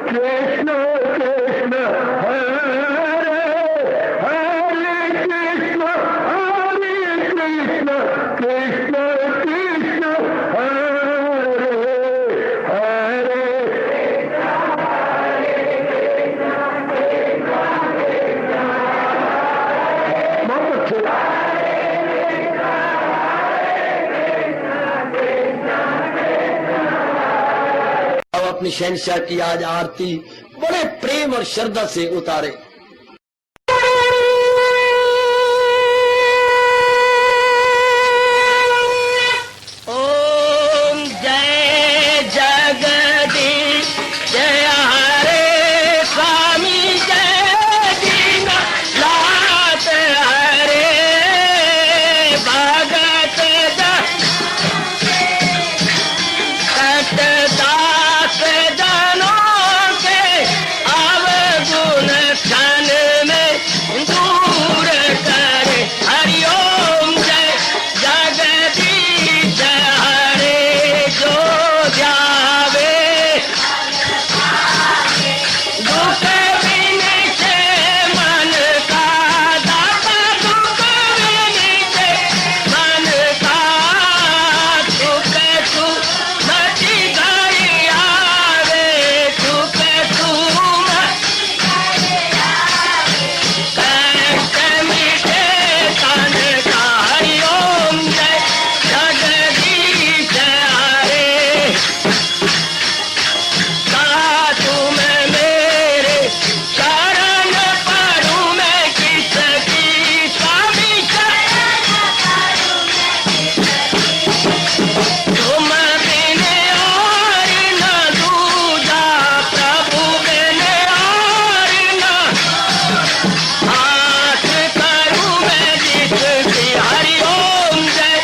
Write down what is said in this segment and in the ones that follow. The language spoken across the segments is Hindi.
कृष्ण कृष्ण हरे हरे कृष्ण कृष्ण कृष्ण कृष्ण हरे हरे बहुत अच्छे। अब अपनी शहंशाह की आज आरती बड़े प्रेम और श्रद्धा से उतारे। ओम जय जगदीश जय हरे स्वामी जय दीनानाथ हरे भगत दास जनों के अवगुण क्षण में दूर करे। हरिओम जय जगदीश हरे जो ध्यावे दुख विनिचे मन का दाता दुख विनिचे मन का सुख तू मची गई आवे सुख तू कष्ट मिटे तन का। हरिओम जय जगदीश हरे कहा तुम मेरे शरण पड़ूं मैं किसकी स्वामी तुम बिन और न दूजा प्रभु बिन और न हाथ करूं मैं जिसकी। हरिओम जय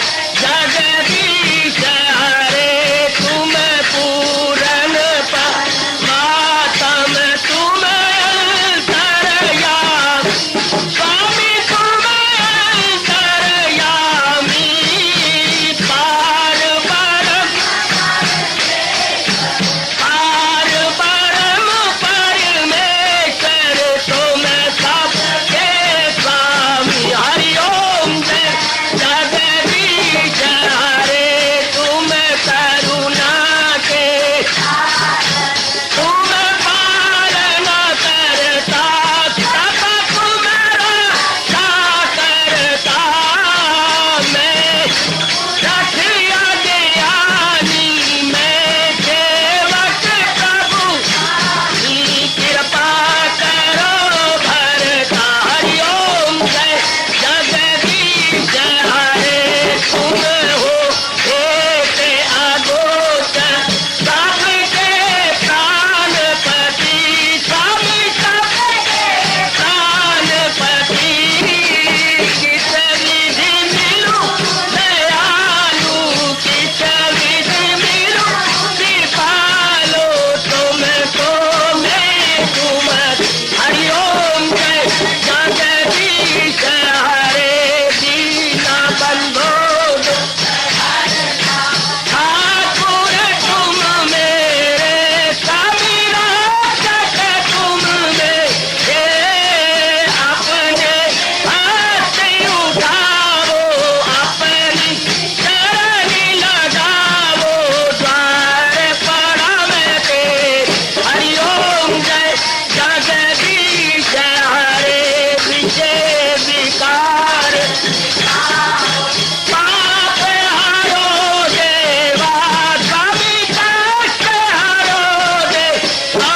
जगदीश हरे तुम पूरन परमात्म तुम अंतर्यामी स्वामी तुम अंतर्यामी पार परम परमेश्वर तुम सबके स्वामी। हरिओम जय जगदीश हरे तुम करुणा के तुम पालन करता सब तुम्हारा करता मैं रखिया ज्ञानी मैं सेवक प्रभु की कृपा करो भरता। हरिओम जय जगदीश हरे तुम हो एक अगोचर सबके प्राणपति स्वामी सबके प्राणपति किस विधि मिलूं दयालु किस विधि मिलूं कृपालो तुमको मैं तुम। हरिओम जय जगदीश हरे दीना बंधो ठाकुर तुम मेरे स्वामी रक्षक तुम मेरे अपने हाथ उठाओ अपनी शरण लगाओ द्वार पड़ा मैं तेरे। हरिओम जय जगदीश हरे विजय विकार पाप हरो देवा स्वामी कष्ट हरो देवा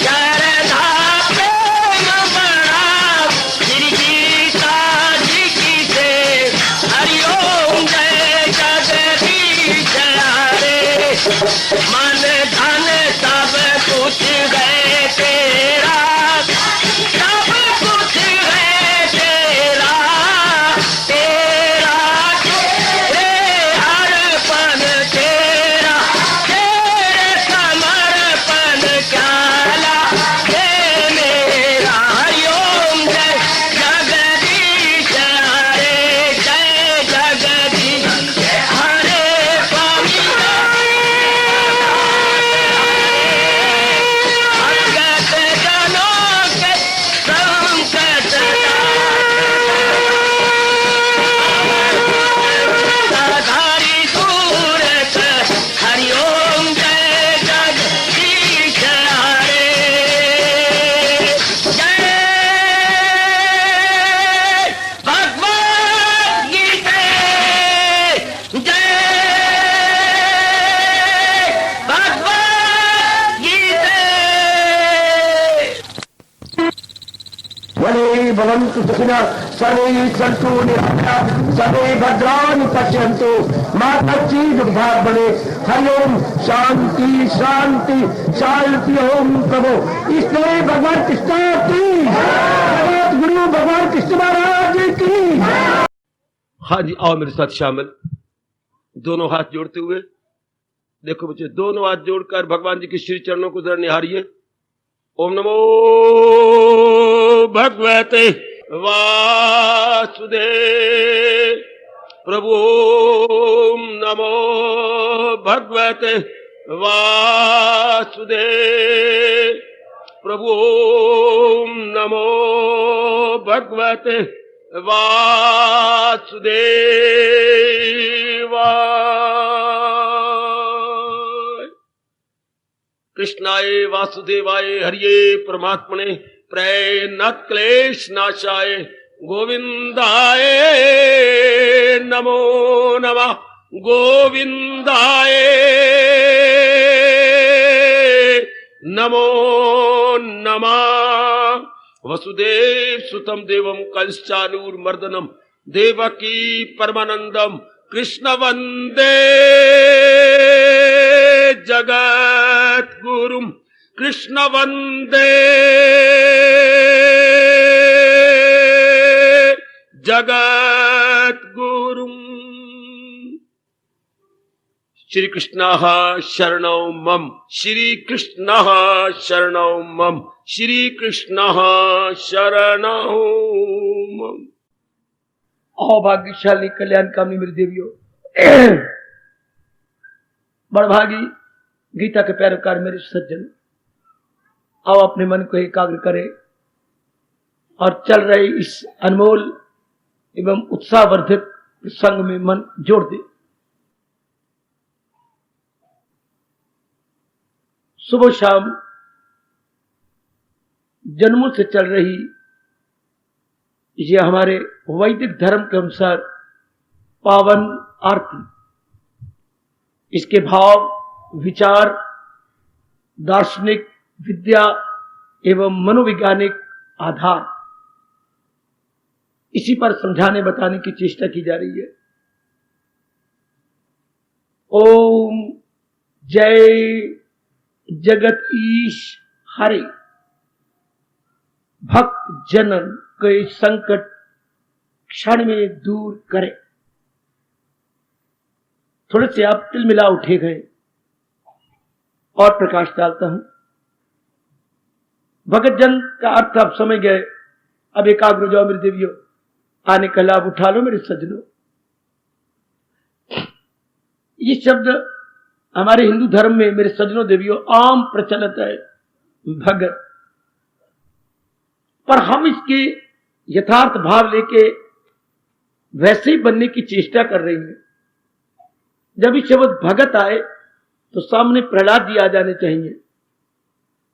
श्रद्धा प्रेम बढ़ाओ श्री गीता जी की से। हरिओम जय जगदीश हरे मन धन सब कुछ है तेरा सब कुछ है तेरा तेरा तेरे अर्पण तेरा तेरे समर्पण क्या लागे मेरा। हरिओम जय जगदीश हरे जय जगदीश हरे स्वामी भवन्तु सुखिनः सर्वे सन्तु निरामयाः सर्वे भद्राणि पश्यन्तु मा कश्चित् दुर्भाग् भवेत्। हरि ओम शांति शांति शांति। ओम प्रभु इसलिए भगवान कृष्ण की जगत गुरु भगवान कृष्ण महाराज की। हाँ जी, आओ मेरे साथ शामिल, दोनों हाथ जोड़ते हुए। देखो बच्चे, दोनों हाथ जोड़कर भगवान जी के श्री चरणों को जरा निहारिए। ओम नमो भगवते वासुदेव प्रभु। ओम नमो भगवते वासुदेव प्रभु। ओम नमो भगवते वासुदेवाय। कृष्णाय वासुदेवाय हरिये परमात्मने प्रेयनाथ क्लेश नाशाय गोविंदाय नमो नमः। गोविंदाय नमो नमः। वसुदेव सुतम देवम कंसानूरमर्दनम देवकी परमानंदम कृष्ण वंदे जगत गुरुम। कृष्ण वंदे जगत गुरुम। श्री कृष्ण शरणौ मम। श्री कृष्ण शरणौ मम। श्री कृष्ण शरणौ मम। आओ भाग्यशाली कल्याण कामनी मेरी देवियों, बड़भागी गीता के पैरोकार मेरे सज्जन, आओ अपने मन को एकाग्र करें और चल रहे इस अनमोल एवं उत्साहवर्धक प्रसंग में मन जोड़ दे। सुबह शाम जन्मों से चल रही ये हमारे वैदिक धर्म के अनुसार पावन आरती, इसके भाव, विचार, दार्शनिक, विद्या एवं मनोवैज्ञानिक आधार, इसी पर समझाने बताने की चेष्टा की जा रही है। ओम जय जगत ईश हरे। भक्त जनन के संकट क्षण में दूर करे। थोड़े से आप तिलमिला उठे गए और प्रकाश डालता हूं। भगत जन का अर्थ आप समझ गए। अब एकाग्र हो जाओ मेरे देवियों, आने का लाभ उठा लो मेरे सज्जनों। ये शब्द हमारे हिंदू धर्म में मेरे सज्जनों देवियों आम प्रचलित है, भगत। पर हम इसके यथार्थ भाव लेके वैसे ही बनने की चेष्टा कर रहे हैं। जब इस शब्द भगत आए तो सामने प्रहलाद जी आ जाने चाहिए।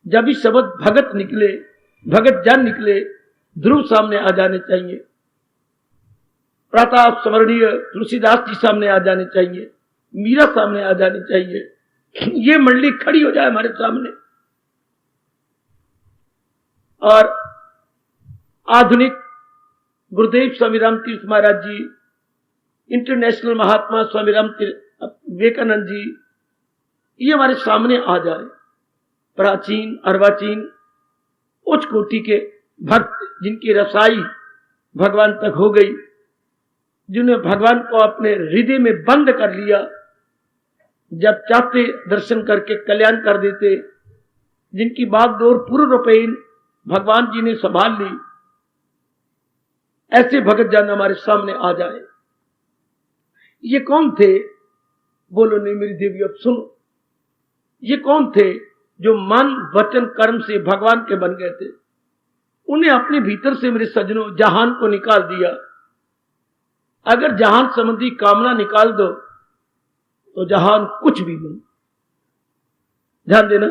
जब इस शब्द भगत निकले, भगत जन निकले, ध्रुव सामने आ जाने चाहिए। प्रताप स्मरणीय तुलसीदास जी सामने आ जाने चाहिए। मीरा सामने आ जानी चाहिए। ये मंडली खड़ी हो जाए हमारे सामने। और आधुनिक गुरुदेव स्वामी राम तीर्थ महाराज जी, इंटरनेशनल महात्मा स्वामी राम विवेकानंद जी, ये हमारे सामने आ जाए। प्राचीन अर्वाचीन उच्च कोटि के भक्त, जिनकी रसाई भगवान तक हो गई, जिन्हें भगवान को अपने हृदय में बंद कर लिया, जब चाहते दर्शन करके कल्याण कर देते, जिनकी बागडोर पूर्ण रूपेण भगवान जी ने संभाल ली, ऐसे भगत जन हमारे सामने आ जाए। ये कौन थे? बोलो नहीं मेरी देवी, अब सुनो। ये कौन थे जो मन वचन कर्म से भगवान के बन गए थे? उन्हें अपने भीतर से मेरे सज्जनों जहान को निकाल दिया। अगर जहान संबंधी कामना निकाल दो तो जहान कुछ भी नहीं। ध्यान देना,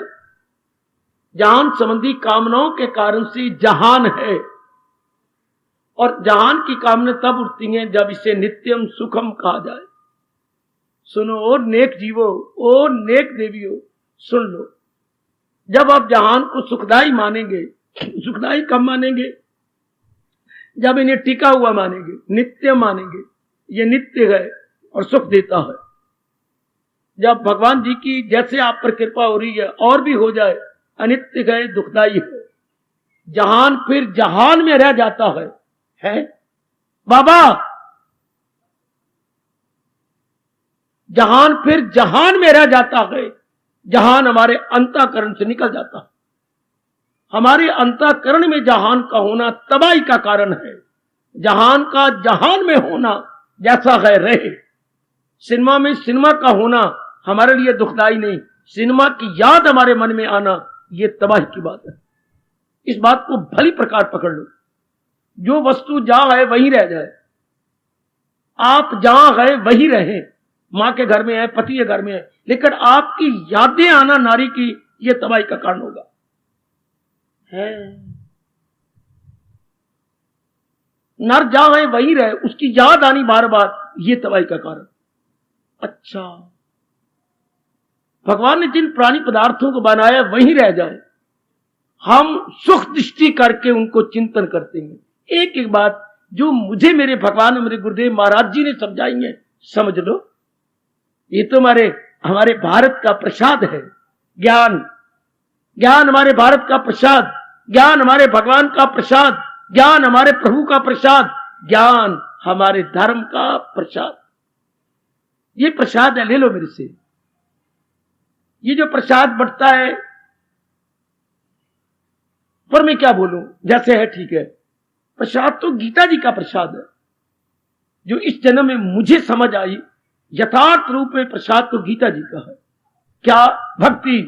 जहान संबंधी कामनाओं के कारण से जहान है। और जहान की कामना तब उठती हैं जब इसे नित्यम सुखम कहा जाए। सुनो और नेक जीवो, और नेक देवियों, सुन लो। जब आप जहान को सुखदाई मानेंगे, सुखदाई कब मानेंगे? जब इन्हें टिका हुआ मानेंगे, नित्य मानेंगे, ये नित्य है और सुख देता है। जब भगवान जी की जैसे आप पर कृपा हो रही है और भी हो जाए, अनित्य है, दुखदाई है, जहान फिर जहान में रह जाता है बाबा, जहान फिर जहान में रह जाता है, जहान हमारे अंतःकरण से निकल जाता है। हमारे अंतःकरण में जहान का होना तबाही का कारण है। जहान का जहान में होना जैसा है रहे। सिनेमा में सिनेमा का होना हमारे लिए दुखदाई नहीं, सिनेमा की याद हमारे मन में आना ये तबाही की बात है। इस बात को भली प्रकार पकड़ लो। जो वस्तु जहां है वहीं रह जाए, आप जहां है वहीं रहे। मां के घर में है, पति के घर में है, लेकिन आपकी यादें आना नारी की, यह तबाही का कारण होगा। है नर जहां है वहीं रहे, उसकी याद आनी बार बार, यह तबाही का कारण। अच्छा, भगवान ने जिन प्राणी पदार्थों को बनाया वहीं रह जाए, हम सुख दृष्टि करके उनको चिंतन करते हैं। एक एक बात जो मुझे मेरे भगवान, मेरे गुरुदेव महाराज जी ने समझाई है, समझ लो। ये तो हमारे भारत का प्रसाद है। ज्ञान हमारे भारत का प्रसाद, ज्ञान हमारे भगवान का प्रसाद, ज्ञान हमारे प्रभु का प्रसाद, ज्ञान हमारे धर्म का प्रसाद। ये प्रसाद है, ले लो मेरे से। ये जो प्रसाद बंटता है, पर मैं क्या बोलूं, जैसे है ठीक है। प्रसाद तो गीता जी का प्रसाद है, जो इस जन्म में मुझे समझ आई। यथार्थ रूप में प्रसाद तो गीता जी का है। क्या? भक्ति,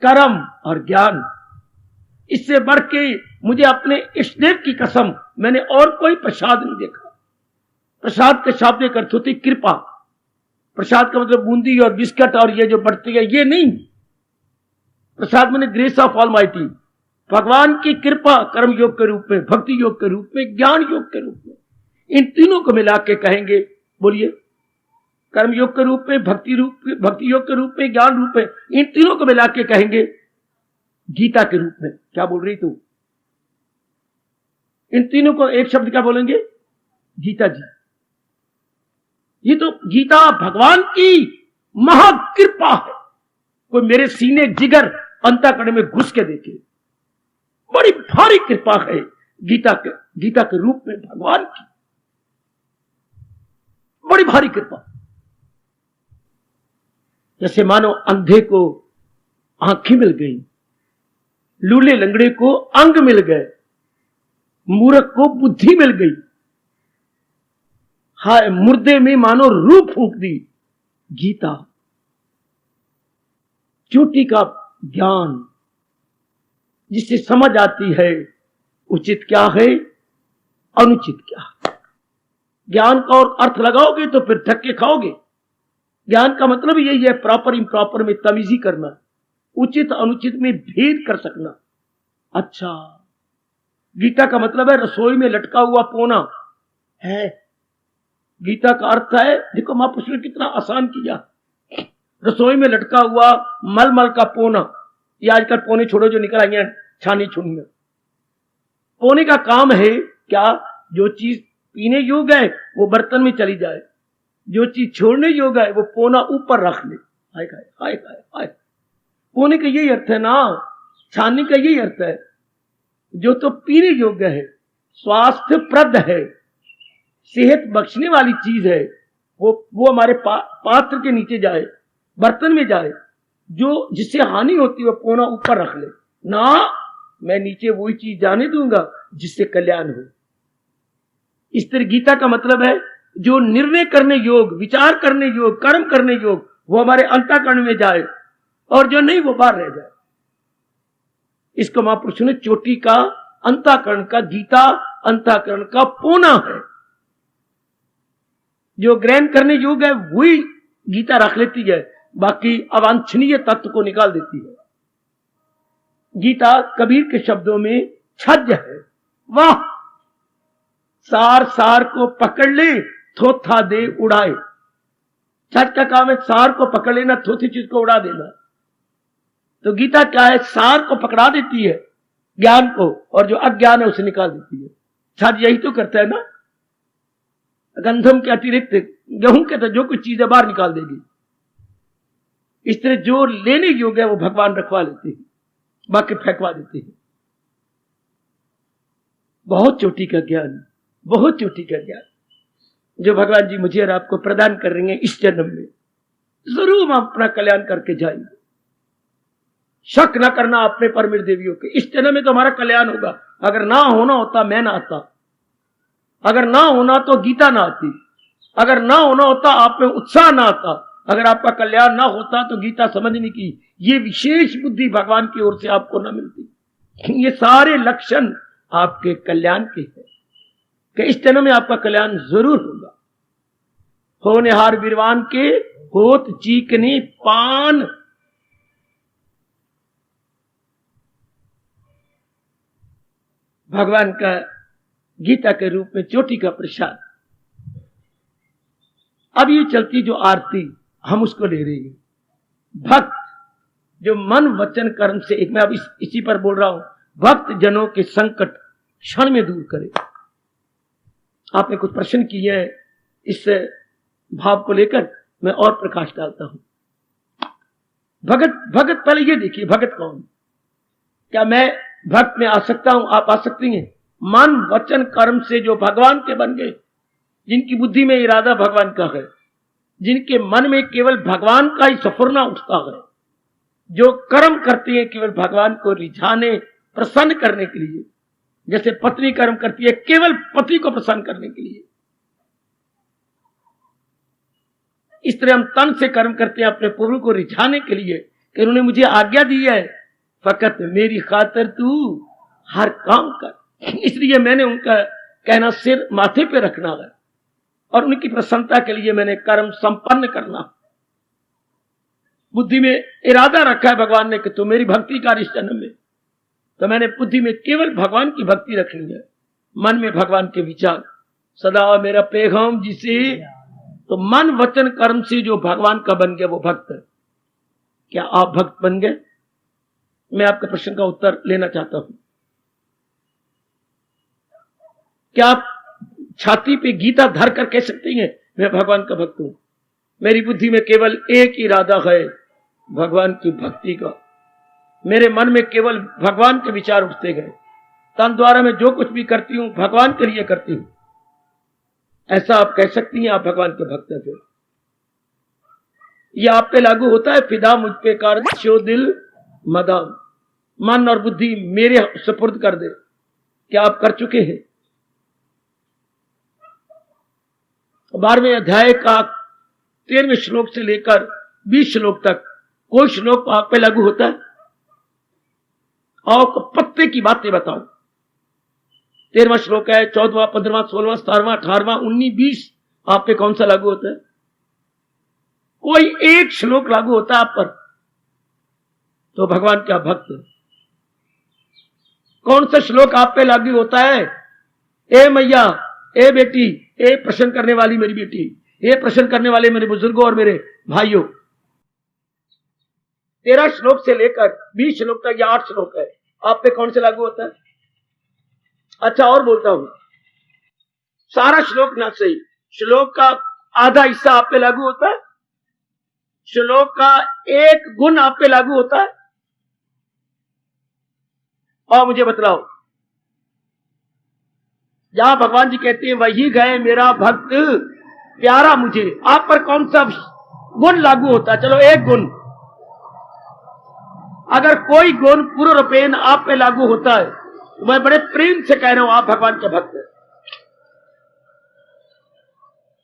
कर्म और ज्ञान। इससे बढ़ के मुझे अपने इष्टदेव की कसम, मैंने और कोई प्रसाद नहीं देखा। प्रसाद के शाब्दिक अर्थ होती कृपा। प्रसाद का मतलब बूंदी और बिस्किट और ये जो बढ़ती है, ये नहीं। प्रसाद मैंने ग्रेस ऑफ ऑलमाइटी, भगवान की कृपा, कर्म योग के रूप में, भक्ति योग के रूप में, ज्ञान योग के रूप में। इन तीनों को मिला के कहेंगे, बोलिए, कर्म योग के रूप में, भक्ति योग के रूप में, ज्ञान रूप में, इन तीनों को मिला के कहेंगे गीता के रूप में। क्या बोल रही तू? इन तीनों को एक शब्द क्या बोलेंगे? गीता जी। ये तो गीता भगवान की महाकृपा है। कोई मेरे सीने जिगर अंतःकरण में घुस के देखे, बड़ी भारी कृपा है गीता के रूप में भगवान की, बड़ी भारी कृपा। जैसे मानो अंधे को आंखें मिल गई, लूले लंगड़े को अंग मिल गए, मूर्ख को बुद्धि मिल गई, हाय मुर्दे में मानो रूह फूंक दी। गीता, चोटी का ज्ञान, जिससे समझ आती है उचित क्या है, अनुचित क्या है। ज्ञान का और अर्थ लगाओगे तो फिर धक्के खाओगे। ज्ञान का मतलब यही है, प्रॉपर इम्प्रॉपर में तमीजी करना, उचित अनुचित में भेद कर सकना। अच्छा, गीता का मतलब है रसोई में लटका हुआ पोना है। गीता का अर्थ है, देखो महापुरुष ने कितना आसान किया, रसोई में लटका हुआ मलमल का पोना। ये आजकल पोने छोड़ो जो निकल आई हैं छानी छुनिया। पोने का काम है क्या? जो चीज पीने योग्य है वो बर्तन में चली जाए, जो चीज छोड़ने योग्य है वो पोना ऊपर रख ले। हाय हाय हाय हाय हाय। पोने का यही अर्थ है ना, छानने का यही अर्थ है। जो तो पीने योग्य है, स्वास्थ्यप्रद है, सेहत बख्शने वाली चीज है, वो हमारे पात्र के नीचे जाए, बर्तन में जाए। जो जिससे हानि होती है वो पोना ऊपर रख ले ना। मैं नीचे वही चीज जाने दूंगा जिससे कल्याण हो। इस तरह गीता का मतलब है जो निर्णय करने योग, विचार करने योग, कर्म करने योग, वो हमारे अंतःकरण में जाए, और जो नहीं वो बाहर रह जाए। इसको महापुरुषों ने चोटी का अंतःकरण का, गीता अंतःकरण का पोना है। जो ग्रहण करने योग है वही गीता रख लेती है, बाकी अवांछनीय तत्व को निकाल देती है। गीता कबीर के शब्दों में छज्ज है। वाह, सार सार को पकड़ ले, थोथा दे उड़ाए। छज्ज का काम है सार को पकड़ लेना, थोथी चीज को उड़ा देना। तो गीता क्या है? सार को पकड़ा देती है, ज्ञान को, और जो अज्ञान है उसे निकाल देती है। छात्र यही तो करता है ना, गंधम के अतिरिक्त गेहूं के तो जो कुछ चीजें बाहर निकाल देगी। इस तरह जो लेने योग्य है वो भगवान रखवा लेते हैं, बाकी फेंकवा देते हैं। बहुत चोटी का ज्ञान, बहुत चोटी का ज्ञान जो भगवान जी मुझे और आपको प्रदान कर रहे हैं इस जन्म में। जरूर हम अपना कल्याण करके जाएंगे, शक न करना अपने पर मेरे देवियों के। इस जन्म में तो हमारा कल्याण होगा। अगर ना होना होता मैं ना आता, अगर ना होना तो गीता ना आती, अगर ना होना होता आप में उत्साह ना आता, अगर आपका कल्याण ना होता तो गीता समझने की ये विशेष बुद्धि भगवान की ओर से आपको ना मिलती। ये सारे लक्षण आपके कल्याण के हैं कि इस जन्म में आपका कल्याण जरूर होगा। होनहार वीरवान के होत चीकने पान, भगवान का गीता के रूप में चोटी का प्रसाद। अब ये चलती जो आरती हम उसको ले रहे हैं। भक्त जो मन वचन कर्म से, एक मैं अब इसी पर बोल रहा हूं, भक्त जनों के संकट क्षण में दूर करे। आपने कुछ प्रश्न किए हैं, इस भाव को लेकर मैं और प्रकाश डालता हूं। भगत पहले ये देखिए, भगत कौन? क्या मैं भक्त में आ सकता हूं? आप आ सकती हैं। मन वचन कर्म से जो भगवान के बन गए, जिनकी बुद्धि में इरादा भगवान का है, जिनके मन में केवल भगवान का ही सफरना उठता है, जो कर्म करते हैं केवल भगवान को रिझाने प्रसन्न करने के लिए, जैसे पत्नी कर्म करती है केवल पति को प्रसन्न करने के लिए, इस तरह हम तन से कर्म करते हैं अपने प्रभु को रिझाने के लिए कि उन्होंने मुझे आज्ञा दी है फकत मेरी खातिर तू हर काम कर। इसलिए मैंने उनका कहना सिर माथे पे रखना है और उनकी प्रसन्नता के लिए मैंने कर्म संपन्न करना। बुद्धि में इरादा रखा है भगवान ने कि तू मेरी भक्ति कर इस जन्म में, तो मैंने बुद्धि में केवल भगवान की भक्ति रखनी है, मन में भगवान के विचार सदा मेरा पैगाम जिसे। तो मन वचन कर्म से जो भगवान का बन गया वो भक्त है। क्या आप भक्त बन गए? मैं आपके प्रश्न का उत्तर लेना चाहता हूं। क्या आप छाती पे गीता धर कर कह सकती हैं मैं भगवान का भक्त हूं? मेरी बुद्धि में केवल एक इरादा है भगवान की भक्ति का, मेरे मन में केवल भगवान के विचार उठते गए, तन द्वारा मैं जो कुछ भी करती हूं भगवान के लिए करती हूं। ऐसा आप कह सकती हैं आप भगवान के भक्त हैं। फिर यह आप पे लागू होता है, फिदा मुझ पे कर शो दिल मदान, मन और बुद्धि मेरे सुपुर्द कर दे। क्या आप कर चुके हैं? 12वें अध्याय का 13वें श्लोक से लेकर 20 श्लोक तक कोई श्लोक आप पे लागू होता है? और पत्ते की बातें बताओ। 13वां श्लोक है, 14वां, 15वां, 16वां, 17वां, 18वां, 19, 20 आप पे कौन सा लागू होता है? कोई एक श्लोक लागू होता है आप पर तो भगवान क्या भक्त है। कौन सा श्लोक आप पे लागू होता है? ए मैया, ए बेटी, ए प्रश्न करने वाली मेरी बेटी, ए प्रश्न करने वाले मेरे बुजुर्गों और मेरे भाइयों। 13 श्लोक से लेकर 20 श्लोक तक या 8 श्लोक है, आप पे कौन से लागू होता है? अच्छा और बोलता हूं, सारा श्लोक ना सही, श्लोक का आधा हिस्सा आप पे लागू होता है, श्लोक का एक गुण आप पे लागू होता है। और मुझे बतलाओ, जहां भगवान जी कहते हैं वही गए मेरा भक्त प्यारा मुझे, आप पर कौन सा गुण लागू होता है? चलो एक गुण, अगर कोई गुण पूर्ण रूपेण आप पे लागू होता है तो मैं बड़े प्रेम से कह रहा हूं आप भगवान के भक्त हैं।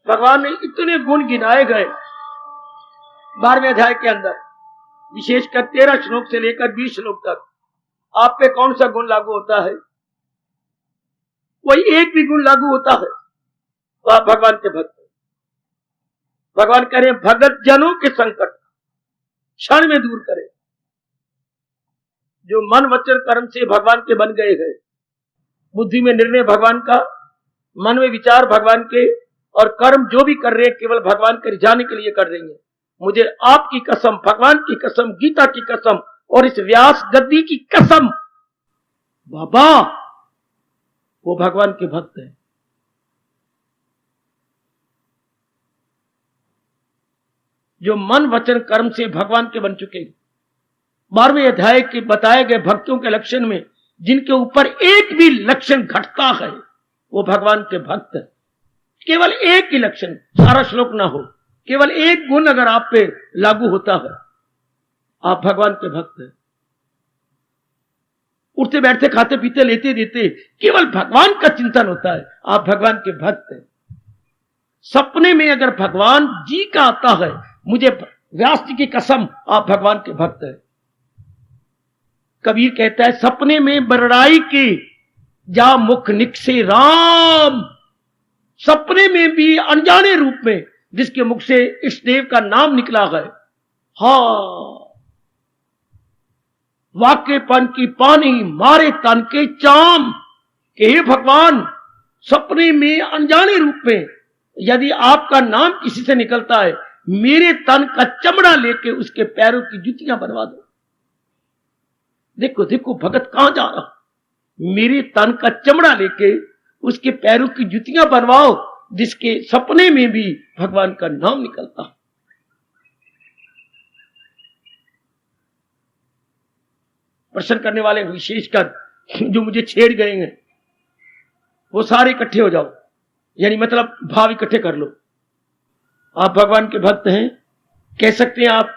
भगवान ने इतने गुण गिनाए गए 12वें अध्याय के अंदर, विशेषकर 13 श्लोक से लेकर 20 श्लोक तक। आप पे कौन सा गुण लागू होता है? कोई एक भी गुण लागू होता है तो आप भगवान के भक्त हैं। भगवान कह रहे हैं भगत जनों के संकट क्षण में दूर करें। जो मन वचन कर्म से भगवान के बन गए हैं, बुद्धि में निर्णय भगवान का, मन में विचार भगवान के, और कर्म जो भी कर रहे हैं केवल भगवान के रिझाने के लिए कर रहे हैं। मुझे आपकी कसम, भगवान की कसम, गीता की कसम और इस व्यास गद्दी की कसम, बाबा वो भगवान के भक्त हैं। जो मन वचन कर्म से भगवान के बन चुके। 12वें अध्याय के बताए गए भक्तों के लक्षण में जिनके ऊपर एक भी लक्षण घटता है वो भगवान के भक्त है। केवल एक ही लक्षण, सारा श्लोक ना हो, केवल एक गुण अगर आप पे लागू होता है, आप भगवान के भक्त हैं। उठते बैठते खाते पीते लेते देते केवल भगवान का चिंतन होता है, आप भगवान के भक्त हैं। सपने में अगर भगवान जी का आता है, मुझे व्यास जी की कसम, आप भगवान के भक्त हैं। कबीर कहता है सपने में बरड़ाई के जा मुख निकसे राम। सपने में भी अनजाने रूप में जिसके मुख से इष्ट देव का नाम निकला है, हाँ, वाक्यपन की पानी मारे तन के चाम, कि हे भगवान, सपने में अनजाने रूप में यदि आपका नाम किसी से निकलता है, मेरे तन का चमड़ा लेके उसके पैरों की जुतियां बनवा दो। देखो देखो भगत कहां जा रहा, मेरे तन का चमड़ा लेके उसके पैरों की जुतियां बनवाओ, जिसके सपने में भी भगवान का नाम निकलता। प्रश्न करने वाले विशेषकर जो मुझे छेड़ गए हैं, वो सारे इकट्ठे हो जाओ, यानी मतलब भाव इकट्ठे कर लो। आप भगवान के भक्त हैं, कह सकते हैं आप।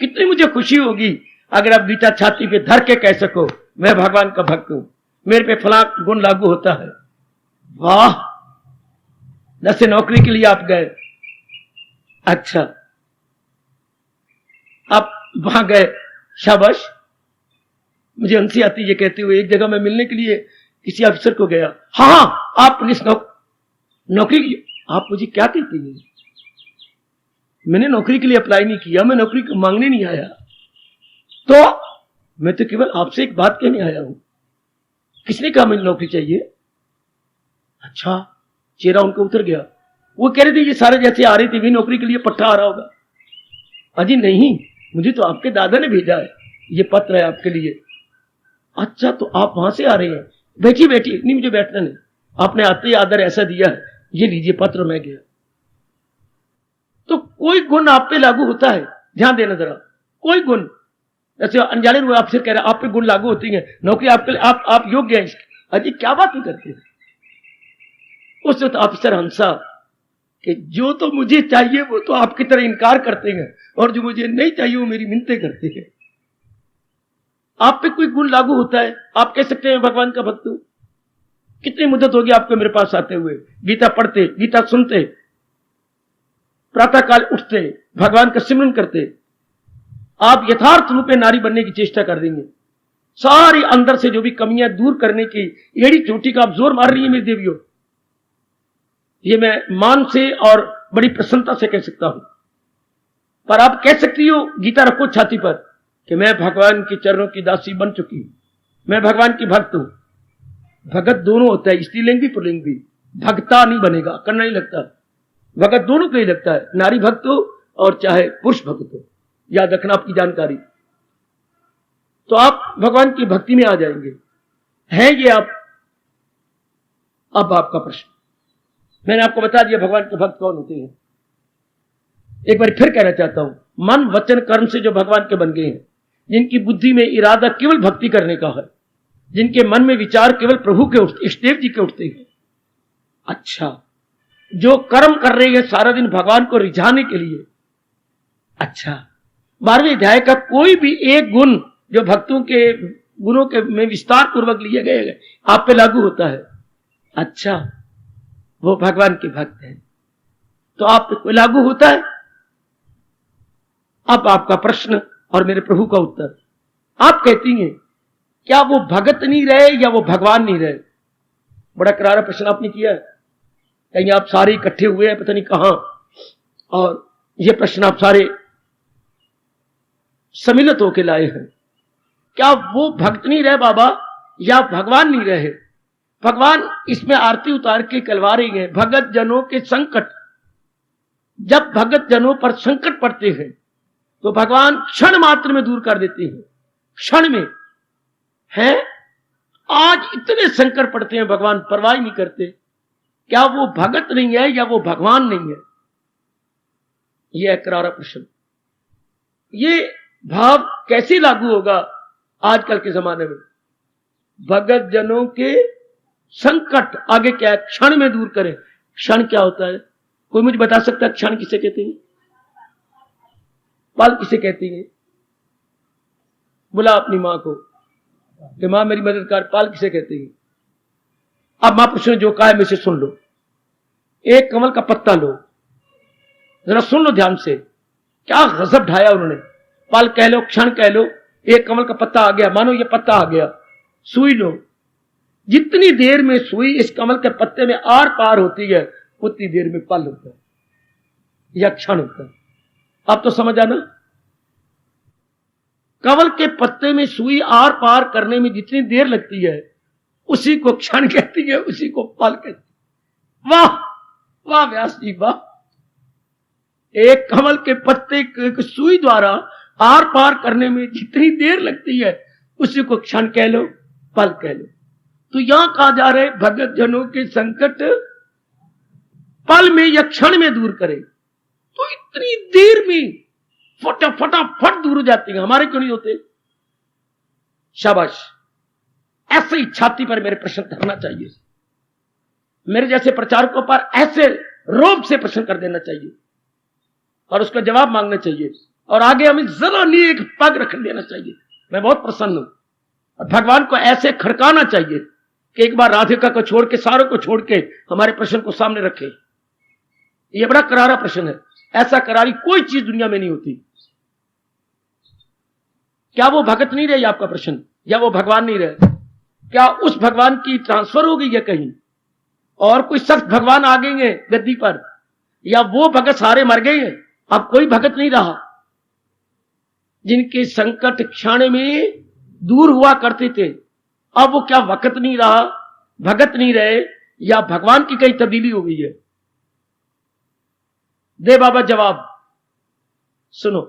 कितनी मुझे खुशी होगी अगर आप गीता छाती पे धर के कह सको मैं भगवान का भक्त हूं, मेरे पे फला गुण लागू होता है। वाह, जैसे नौकरी के लिए आप गए, अच्छा आप वहां गए, शाबाश। मुझे हंसी आती है ये कहते हुए, एक जगह मैं मिलने के लिए किसी अफसर को गया, हाँ आप पुलिस नौकरी की, आप मुझे क्या कहती हैं? मैंने नौकरी के लिए अप्लाई नहीं किया, मैं नौकरी को मांगने नहीं आया, तो मैं तो केवल आपसे एक बात कहने आया हूं। किसने कहा मुझे नौकरी चाहिए? अच्छा, चेहरा उनका उतर गया। वो कह रहे थे ये सारे जैसे आ रही थी भी नौकरी के लिए पट्टा आ रहा होगा। अजी नहीं, मुझे तो आपके दादा ने भेजा है, ये पत्र है आपके लिए। अच्छा, तो आप वहां से आ रहे हैं, बैठिए बैठिए। नहीं, मुझे बैठना नहीं, आपने आते ही आदर ऐसा दिया है, ये लीजिए पत्र, मैं गया। तो कोई गुण आप पे लागू होता है, ध्यान देना जरा, कोई गुण। जैसे अनजाने हुए आपसे कह रहे हैं आप पे गुण लागू होती है, नौकरी आपके लिए, आप योग्य हैं इसकी। अजी क्या बात नहीं करते हैं। उस वक्त अफसर हंसा कि जो तो मुझे चाहिए वो तो आपकी तरह इनकार करते हैं, और जो मुझे नहीं चाहिए वो मेरी मिन्नतें करते हैं। आप पे कोई गुण लागू होता है, आप कह सकते हैं भगवान का भक्त हूं। कितनी मुद्दत होगी आपको मेरे पास आते हुए, गीता पढ़ते, गीता सुनते, प्रातः काल उठते, भगवान का सिमरन करते, आप यथार्थ रूप में नारी बनने की चेष्टा कर देंगे। सारी अंदर से जो भी कमियां दूर करने की एड़ी चोटी का आप जोर मार रही है मेरी देवियों, ये मैं मान से और बड़ी प्रसन्नता से कह सकता हूं। पर आप कह सकती हो, गीता रखो छाती पर, कि मैं भगवान के चरणों की दासी बन चुकी हूं, मैं भगवान की भक्त हूं। भगत दोनों होता है, स्त्रीलिंग भी पुल्लिंग भी। भक्ता नहीं बनेगा, करना नहीं लगता, भगत दोनों को ही लगता है, नारी भक्त हो और चाहे पुरुष भक्त हो। याद रखना आपकी जानकारी। तो आप भगवान की भक्ति में आ जाएंगे, हैं ये आप। अब आपका प्रश्न, मैंने आपको बता दिया भगवान के भक्त कौन होते हैं। एक बार फिर कहना चाहता हूं, मन वचन कर्म से जो भगवान के बन गए हैं, जिनकी बुद्धि में इरादा केवल भक्ति करने का है, जिनके मन में विचार केवल प्रभु के उठते, इष्टदेव जी के उठते हैं। अच्छा, जो कर्म कर रहे हैं सारा दिन भगवान को रिझाने के लिए। अच्छा, 12वें अध्याय का कोई भी एक गुण जो भक्तों के गुणों के में विस्तार पूर्वक लिए गए आप पे लागू होता है, अच्छा, वो भगवान के भक्त हैं। तो आप पे कोई लागू होता है? अब आपका प्रश्न और मेरे प्रभु का उत्तर। आप कहती हैं क्या वो भगत नहीं रहे या वो भगवान नहीं रहे? बड़ा करारा प्रश्न आपने किया है। कहीं आप सारे इकट्ठे हुए हैं पता नहीं कहां, और ये प्रश्न आप सारे सम्मिलित होकर लाए हैं। क्या वो भक्त नहीं रहे बाबा या भगवान नहीं रहे? भगवान इसमें आरती उतार के कलवा रही है। भगत जनों के संकट, जब भगत जनों पर संकट पड़ते हैं तो भगवान क्षण मात्र में दूर कर देते हैं, क्षण में है। आज इतने संकट पड़ते हैं, भगवान परवाह ही नहीं करते। क्या वो भगत नहीं है या वो भगवान नहीं है? यह है करारा प्रश्न। ये भाव कैसे लागू होगा आजकल के जमाने में? भगत जनों के संकट आगे क्या है? क्षण में दूर करें। क्षण क्या होता है? कोई मुझे बता सकता है क्षण किसे कहते हैं? पल किसे कहती है? बुला अपनी मां को कि मां मेरी मदद कर। पल किसे कहती है? अब महापुरुष ने जो कहा है मुझे सुन लो। एक कमल का पत्ता लो, जरा सुन लो ध्यान से, क्या गजब ढाया उन्होंने। पल कह लो, क्षण कह लो, एक कमल का पत्ता आ गया, मानो ये पत्ता आ गया। सुई लो, जितनी देर में सुई इस कमल के पत्ते में आर पार होती है उतनी देर में पल होता है या क्षण होता है। अब तो समझ आना, कमल के पत्ते में सुई आर पार करने में जितनी देर लगती है उसी को क्षण कहती है, उसी को पल कहती है। वाह वाह व्यास जी वाह। एक कमल के पत्ते की सुई द्वारा आर पार करने में जितनी देर लगती है उसी को क्षण कह लो, पल कह लो। तो यहां कहा जा रहा है भगत जनों के संकट पल में या क्षण में दूर करें। तो इतनी देर में फटाफट दूर हो जाती है, हमारे क्यों नहीं होते? शाबाश, ऐसे ही छाती पर मेरे प्रश्न धरना चाहिए, मेरे जैसे प्रचारकों पर ऐसे रोब से प्रश्न कर देना चाहिए और उसका जवाब मांगना चाहिए और आगे हमें जरा नहीं एक पग रख देना चाहिए। मैं बहुत प्रसन्न हूं और भगवान को ऐसे खड़काना चाहिए कि एक बार राधिका को छोड़ के, सारों को छोड़ के हमारे प्रश्न को सामने रखे। यह बड़ा करारा प्रश्न है, ऐसा करारी कोई चीज दुनिया में नहीं होती। क्या वो भगत नहीं रहे आपका प्रश्न, या वो भगवान नहीं रहे? क्या उस भगवान की ट्रांसफर हो गई है कहीं और कोई सख्त भगवान आ गए हैं गद्दी पर, या वो भगत सारे मर गए हैं, अब कोई भगत नहीं रहा? जिनके संकट क्षण में दूर हुआ करते थे, अब वो क्या वक्त नहीं रहा, भगत नहीं रहे, या भगवान की कहीं तब्दीली हो गई है? दे बाबा जवाब। सुनो,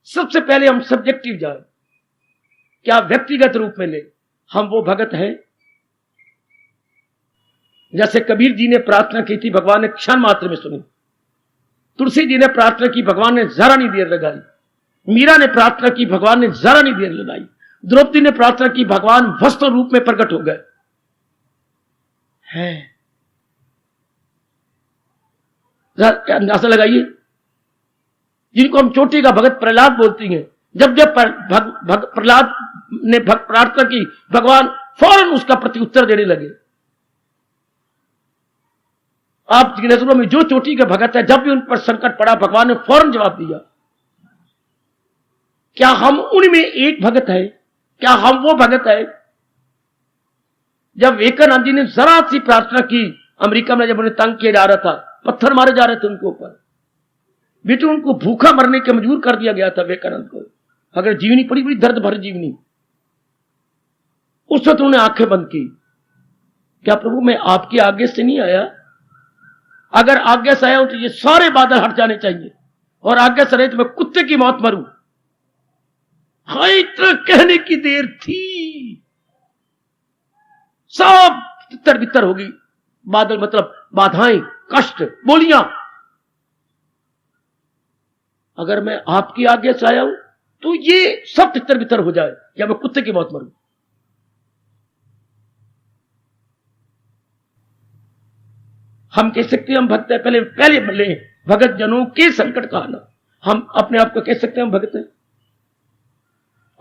सबसे पहले हम सब्जेक्टिव जाए, क्या व्यक्तिगत रूप में ले, हम वो भगत हैं? जैसे कबीर जी ने प्रार्थना की थी, भगवान ने क्षण मात्र में सुनी। तुलसी जी ने प्रार्थना की, भगवान ने जरा नहीं देर लगाई। मीरा ने प्रार्थना की, भगवान ने जरा नहीं देर लगाई। द्रौपदी ने प्रार्थना की, भगवान वस्त्र रूप में प्रकट हो गए हैं। अंदाजा लगाइए, जिनको हम चोटी का भगत प्रहलाद बोलती हैं, जब जब प्रहलाद ने प्रार्थना की, भगवान फौरन उसका प्रत्युत्तर देने लगे। आपकी नजरों में जो चोटी के भगत है, जब भी उन पर संकट पड़ा भगवान ने फौरन जवाब दिया। क्या हम उनमें एक भगत है? क्या हम वो भगत है? जब विवेकानंद जी ने जरा सी प्रार्थना की, अमेरिका में जब उन्हें तंग किया जा रहा था, पत्थर मारे जा रहे थे उनके ऊपर, बेटे उनको भूखा मरने के मजबूर कर दिया गया था विवेकानंद को। अगर जीवनी पड़ी, बड़ी दर्द भरी जीवनी, उस वक्त उन्होंने आंखें बंद की, क्या प्रभु मैं आपके आगे से नहीं आया? अगर आगे से आया हूं तो ये सारे बादल हट जाने चाहिए, और आगे से रहे तो मैं कुत्ते की मौत मरूं। हाँ, इतना कहने की देर थी, सब तितर बितर होगी। बादल मतलब बाधाएं, कष्ट, बोलियां। अगर मैं आपकी आगे से आया हूं तो ये सब तितर बितर हो जाए या मैं कुत्ते की मौत मरूं। हम कह सकते हैं हम भक्त हैं, पहले बोले भगत जनों के संकट का आना। हम अपने आप को कह सकते हैं हम भक्त हैं,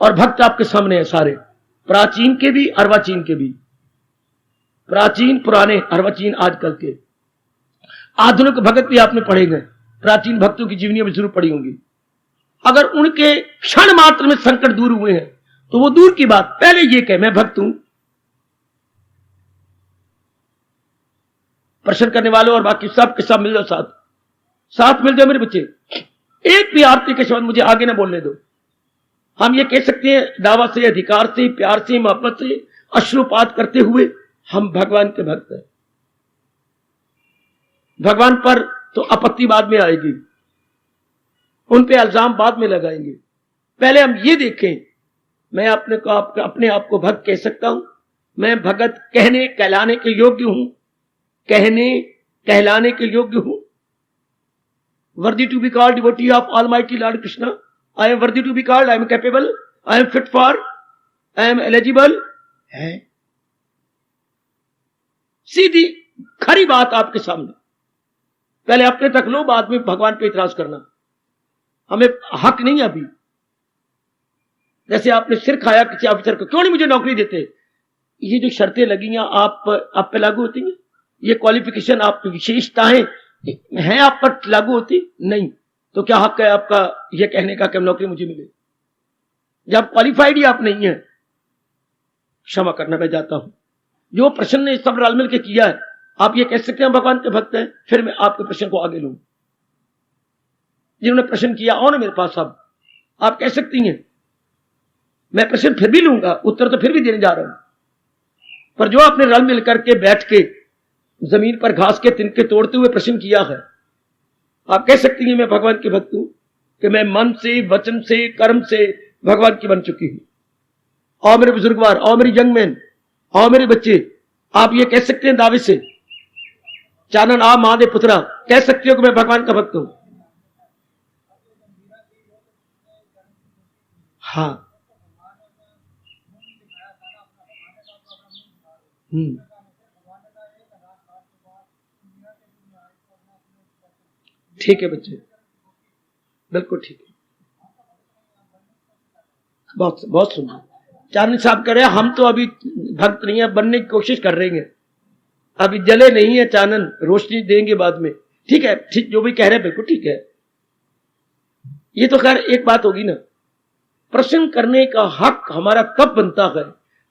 और भक्त आपके सामने है सारे, प्राचीन के भी अर्वाचीन के भी, प्राचीन पुराने अर्वाचीन आजकल के। आधुनिक भगत भी आपने पढ़े गए, प्राचीन भक्तों की जीवनी में जरूर पढ़ी होंगी। अगर उनके क्षण मात्र में संकट दूर हुए हैं तो वो दूर की बात, पहले ये कहे मैं भक्त हूं। प्रश्न करने वालों और बाकी सब के सब मिल जाओ, साथ मिल जाओ मेरे बच्चे। एक भी आरती के शब्द मुझे आगे ना बोलने दो। हम ये कह सकते हैं दावा से, अधिकार से, प्यार से, मोहब्बत से, अश्रुपात करते हुए हम भगवान के भक्त हैं। भगवान पर तो आपत्ति बाद में आएगी, उन पे इल्जाम बाद में लगाएंगे। पहले हम ये देखें, मैं अपने आप को भक्त कह सकता हूं मैं भगत कहने कहलाने के योग्य हूं, कहने कहलाने के योग्य हूं। Worthy to be called devotee of almighty Lord Krishna, I am worthy to be called, I am capable, I am fit for, I am eligible है। सीधी खरी बात आपके सामने। पहले अपने तक लो, बाद में भगवान पे इतराज करना। हमें हक नहीं अभी। जैसे आपने सिर खाया किसी ऑफिसर को, क्यों नहीं मुझे नौकरी देते, ये जो शर्तें लगी हैं आप पे लागू होती हैं? ये क्वालिफिकेशन, आप विशेषताएं हैं आप पर लागू होती नहीं? तो क्या हक है आपका ये कहने का कि नौकरी मुझे मिले, जब क्वालिफाइड ही आप नहीं है? क्षमा करना, मैं जाता हूं। जो प्रश्न ने सब रल मिल के किया है, आप ये कह सकते हैं भगवान के भक्त हैं? फिर मैं आपके प्रश्न को आगे लूं। जिन्होंने प्रश्न किया, आओ ना मेरे पास। अब आप कह सकती हैं, मैं प्रश्न फिर भी लूंगा, उत्तर तो फिर भी देने जा रहा हूं। पर जो आपने रल मिल करके बैठ के जमीन पर घास के तिनके तोड़ते हुए प्रश्न किया है, आप कह सकती हैं मैं भगवान के भक्त हूं, कि मैं मन से, वचन से, कर्म से भगवान की बन चुकी हूं। और मेरे बुजुर्गवार, और मेरी यंग मैन, और मेरे बच्चे, आप ये कह सकते हैं दावे से, चानन आ मां दे पुत्रा, कह सकते हो कि मैं भगवान का भक्त हूं? हाँ। ठीक है बच्चे, बिल्कुल ठीक है। बहुत बहुत सुंदर। चांदनी साहब कह रहे हैं हम तो अभी भक्त नहीं है, बनने की कोशिश कर रहे हैं, अभी जले नहीं है चानन, रोशनी देंगे बाद में। ठीक है, ठीक, जो भी कह रहे हैं बिल्कुल ठीक है। ये तो खैर एक बात होगी ना, प्रश्न करने का हक हमारा कब बनता है?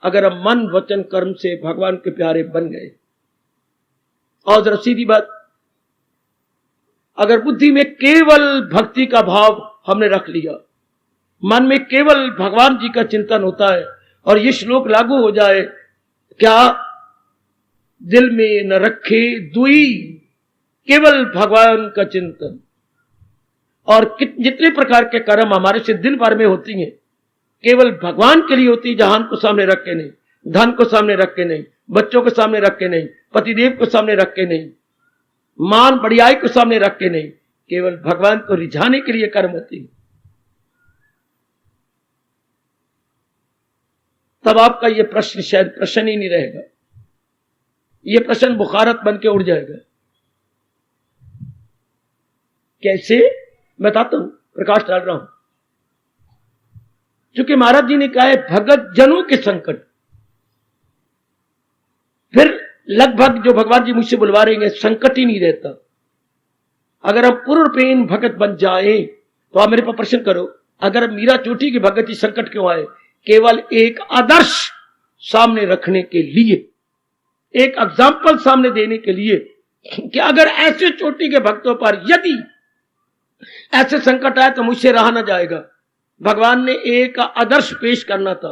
अगर हम मन वचन कर्म से भगवान के प्यारे बन गए। और जरा सीधी बात, अगर बुद्धि में केवल भक्ति का भाव हमने रख लिया, मन में केवल भगवान जी का चिंतन होता है, और ये श्लोक लागू हो जाए, क्या दिल में न रखे दुई, केवल भगवान का चिंतन, और जितने प्रकार के कर्म हमारे से दिन भर में होती हैं, केवल भगवान के लिए होती, जहान को सामने रख के नहीं, धन को सामने रख के नहीं, बच्चों को सामने रख के नहीं, पतिदेव को सामने रख के नहीं, मान बढ़ियाई को सामने रख के नहीं, केवल भगवान को रिझाने के लिए कर्म होती है। तब आपका यह प्रश्न शायद प्रश्न ही नहीं रहेगा, यह प्रश्न बुखारत बन के उड़ जाएगा। कैसे? बताता हूं, प्रकाश डाल रहा हूं। क्योंकि महाराज जी ने कहा है भगत जनों के संकट, फिर लगभग जो भगवान जी मुझसे बुलवा रहे हैं संकट ही नहीं रहता। अगर हम पूर्णपेन भगत बन जाए, तो आप मेरे पर प्रश्न करो, अगर मीरा चोटी की भगत ही संकट क्यों आए? केवल एक आदर्श सामने रखने के लिए, एक एग्जाम्पल सामने देने के लिए, कि अगर ऐसे चोटी के भक्तों पर यदि ऐसे संकट आए तो मुझसे रहा ना जाएगा। भगवान ने एक आदर्श पेश करना था,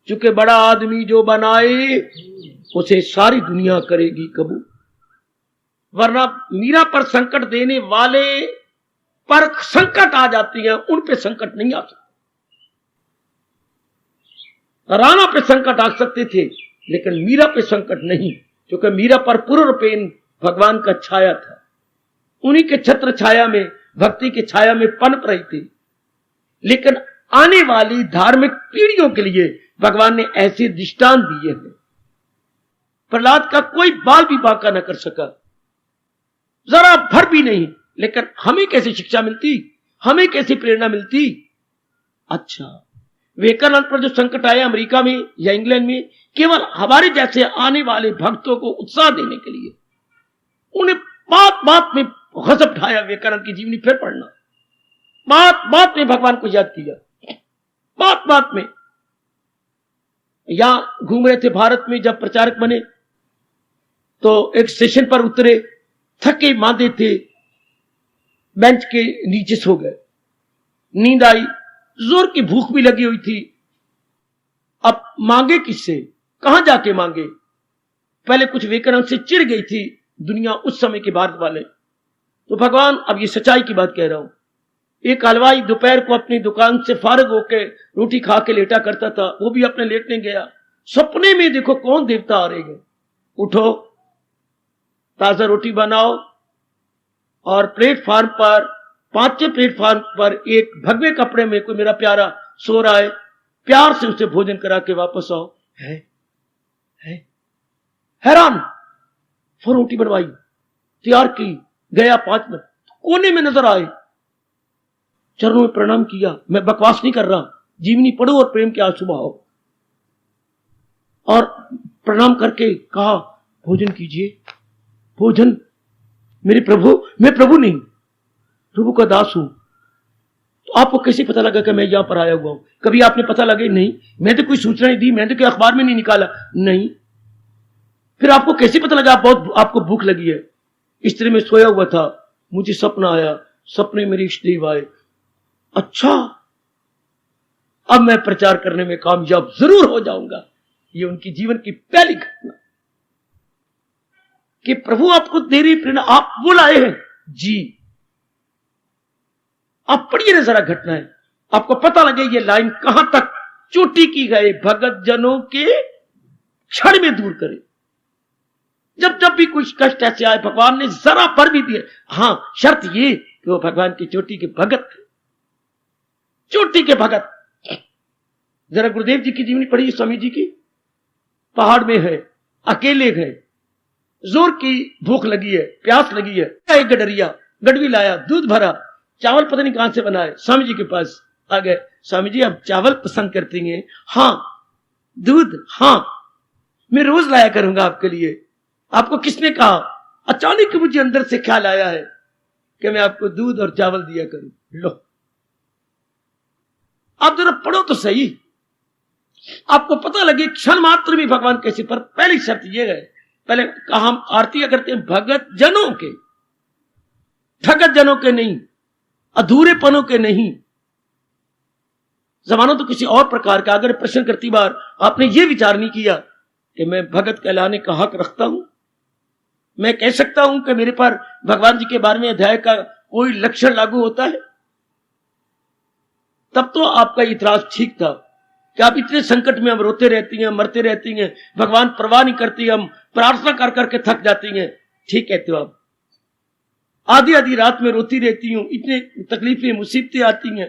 क्योंकि बड़ा आदमी जो बनाए उसे सारी दुनिया करेगी कबूल। वरना मीरा पर संकट देने वाले पर संकट आ जाती है, उन पे संकट नहीं आ सकता। राणा पे संकट आ सकते थे, लेकिन मीरा पे संकट नहीं, क्योंकि मीरा पर पूर्ण पेन भगवान का छाया था। उन्हीं के छत्र छाया में, भक्ति की छाया में पनप रही थी। लेकिन आने वाली धार्मिक पीढ़ियों के लिए भगवान ने ऐसे दृष्टांत दिए हैं। प्रहलाद का कोई बाल भी बांका न कर सका, जरा भर भी नहीं। लेकिन हमें कैसी शिक्षा मिलती, हमें कैसी प्रेरणा मिलती? अच्छा, विवेकानंद पर जो संकट आया अमेरिका में या इंग्लैंड में, केवल हमारे जैसे आने वाले भक्तों को उत्साह देने के लिए। उन्हें बात बात में गजब ढाया, विवेकानंद की जीवनी फिर पढ़ना, बात बात में भगवान को याद किया, बात बात में। यहां घूम रहे थे भारत में, जब प्रचारक बने तो एक स्टेशन पर उतरे, थके मांदे थे, बेंच के नीचे सो गए, नींद आई, जोर की भूख भी लगी हुई थी। अब मांगे किससे, कहां जाके मांगे? पहले कुछ विवेकानंद से चिढ़ गई थी दुनिया उस समय के भारत वाले। तो भगवान, अब ये सच्चाई की बात कह रहा हूं, एक हलवाई दोपहर को अपनी दुकान से फारग होकर रोटी खा के लेटा करता था, वो भी अपने लेटने गया। सपने में देखो कौन देवता आ रहे हैं, उठो, ताजा रोटी बनाओ, और प्लेटफार्म पर, 5वें प्लेटफार्म पर एक भगवे कपड़े में कोई मेरा प्यारा सो रहा है, प्यार से उसे भोजन करा के वापस आओ। है हैरान, फिर रोटी बनवाई, तैयार की, गया 5 मिनट, कोने में नजर आए, चरणों में प्रणाम किया। मैं बकवास नहीं कर रहा, जीवनी पढ़ो और प्रेम के आंसू बहाओ। और प्रणाम करके कहा, भोजन कीजिए। भोजन, मेरे प्रभु, मैं प्रभु नहीं, प्रभु का दास हूं। तो आपको कैसे पता लगा कि मैं यहां पर आया हुआ हूं? कभी आपने पता लगे? नहीं। मैं तो कोई सूचना नहीं दी, मैंने तो कोई अखबार में नहीं निकाला, नहीं। फिर आपको कैसे पता लगा आपको भूख लगी है? इस तरह मैं सोया हुआ था, मुझे सपना आया, सपने मेरे इष्ट देव आए। अच्छा, अब मैं प्रचार करने में कामयाब जरूर हो जाऊंगा। ये उनकी जीवन की पहली घटना कि प्रभु आपको दे रही प्रेरणा, आप वो लाए हैं जी। आप पढ़िए ना जरा घटना है, आपको पता लगे ये लाइन कहां तक चोटी की गए, भगत जनों के क्षण में दूर करे। जब जब भी कुछ कष्ट ऐसे आए, भगवान ने जरा पर भी दिए। हां, शर्त ये कि वो भगवान की चोटी के भगत थे, चोटी के भगत। जरा गुरुदेव जी की जीवनी पढ़िए, स्वामी जी की। पहाड़ में है, अकेले गए, जोर की भूख लगी है, प्यास लगी है। एक गडरिया गडवी लाया, दूध भरा, चावल पता नहीं कहां से बनाए, स्वामी जी के पास आ गए। स्वामी जी, आप चावल पसंद करती हैं? हां। दूध? हां, मैं रोज लाया करूंगा आपके लिए। आपको किसने कहा? अचानक मुझे अंदर से ख्याल आया है कि मैं आपको दूध और चावल दिया करूं। लो, आप जरा पढ़ो तो सही, आपको पता लगे क्षण मात्र में भगवान कैसे। पर पहली शर्त यह है, पहले कहा हम आरती करते हैं भगत जनों के, ठगत जनों के नहीं, अधूरेपनों के नहीं। जमाना तो किसी और प्रकार का। अगर प्रश्न करती बार आपने यह विचार नहीं किया कि मैं भगत कहलाने का हक रखता हूं, मैं कह सकता हूं कि मेरे पर भगवान जी के 12वें अध्याय का कोई लक्षण लागू होता है, तब तो आपका इतराज ठीक था कि आप इतने संकट में हम रोते रहती हैं, मरते रहती हैं, भगवान परवाह नहीं करती, हम प्रार्थना कर करके थक जाती हैं। ठीक कहते हो आप, आधी आधी रात में रोती रहती हूं, इतने तकलीफें मुसीबतें आती हैं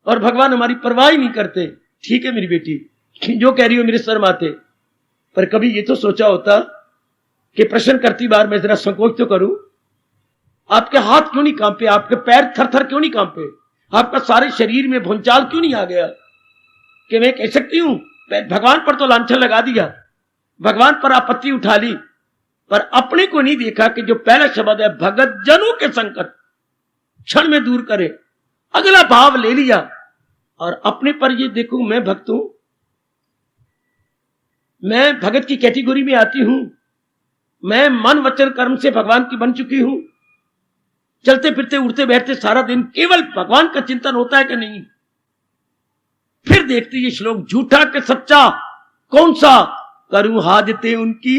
और भगवान हमारी परवाह ही नहीं करते। ठीक है मेरी बेटी, जो कह रही हो मेरे सर माथे। पर कभी ये तो सोचा होता कि प्रश्न करती बार मैं जरा संकोच तो करूं, आपके हाथ क्यों नहीं कांपे, आपके पैर थर थर क्यों नहीं कांपे, आपका सारे शरीर में भूचाल क्यों नहीं आ गया कि मैं कह सकती हूं भगवान पर तो लांछन लगा दिया, भगवान पर आपत्ति उठा ली, पर अपने को नहीं देखा कि जो पहला शब्द है भगत जनों के संकट क्षण में दूर करे, अगला भाव ले लिया और अपने पर ये देखो मैं भक्त हूं, मैं भगत की कैटेगरी में आती हूं, मैं मन वचन कर्म से भगवान की बन चुकी हूं। चलते फिरते उठते बैठते सारा दिन केवल भगवान का चिंतन होता है कि नहीं। फिर देखते ये श्लोक झूठा के सच्चा कौन सा, करूं हाजते उनकी,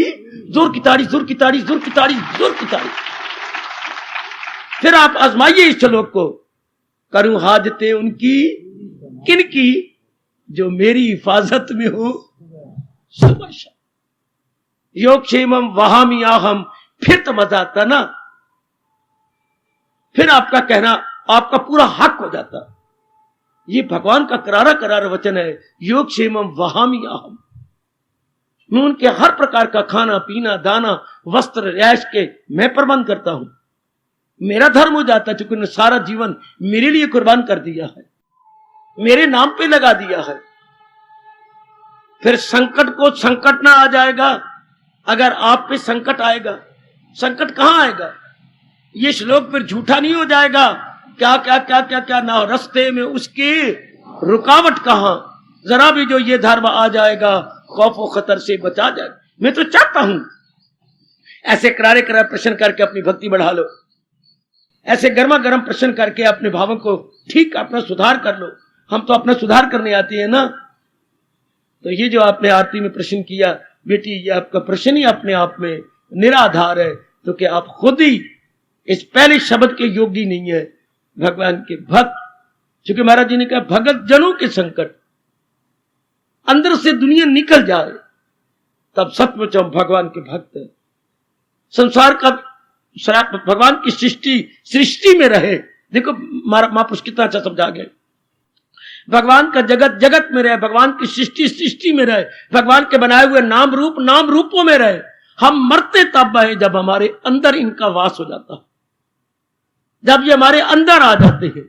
जोर की ताड़ी जोर की ताड़ी जोर की ताड़ी जोर की ताड़ी। फिर आप आजमाइए इस श्लोक को, करूं हाजते उनकी, किनकी, जो मेरी हिफाजत में हो सुबह शाम, योगक्षेमम वहामी आहम। फिर तो मजा आता ना, फिर आपका कहना आपका पूरा हक हो जाता। ये भगवान का करारा करारा वचन है, योगक्षेमम वहामी आहम। मैं उनके हर प्रकार का खाना पीना दाना वस्त्र रिहाइश के मैं प्रबंध करता हूं। मेरा धर्म हो जाता है, चूंकि उन्होंने सारा जीवन मेरे लिए कुर्बान कर दिया है, मेरे नाम पे लगा दिया है। फिर संकट को संकट ना आ जाएगा अगर आप पे संकट आएगा। संकट कहां आएगा? ये श्लोक फिर झूठा नहीं हो जाएगा। क्या क्या क्या क्या क्या ना, रास्ते में उसकी रुकावट कहां, जरा भी जो ये धर्म आ जाएगा खौफ और खतर से बचा जाएगा। मैं तो चाहता हूं ऐसे करारे करारे प्रश्न करके अपनी भक्ति बढ़ा लो, ऐसे गर्मा गर्म प्रश्न करके अपने भावों को ठीक अपना सुधार कर लो। हम तो अपना सुधार करने आते हैं ना। तो ये जो आपने आरती में प्रश्न किया बेटी, ये आपका प्रश्न ही अपने आप में निराधार है, तो कि आप खुद ही इस पहले शब्द के योगी नहीं है, भगवान के भक्त। क्योंकि महाराज जी ने कहा भगत जनों के संकट, अंदर से दुनिया निकल जाए, तब सचमुच हम भगवान के भक्त हैं। संसार का भगवान की सृष्टि में रहे। देखो महापुरुष कितना अच्छा समझा गए। भगवान का जगत जगत में रहे, भगवान की सृष्टि में रहे, भगवान के बनाए हुए नाम रूपों में रहे। हम मरते तब है जब हमारे अंदर इनका वास हो जाता, जब ये हमारे अंदर आ जाते हैं।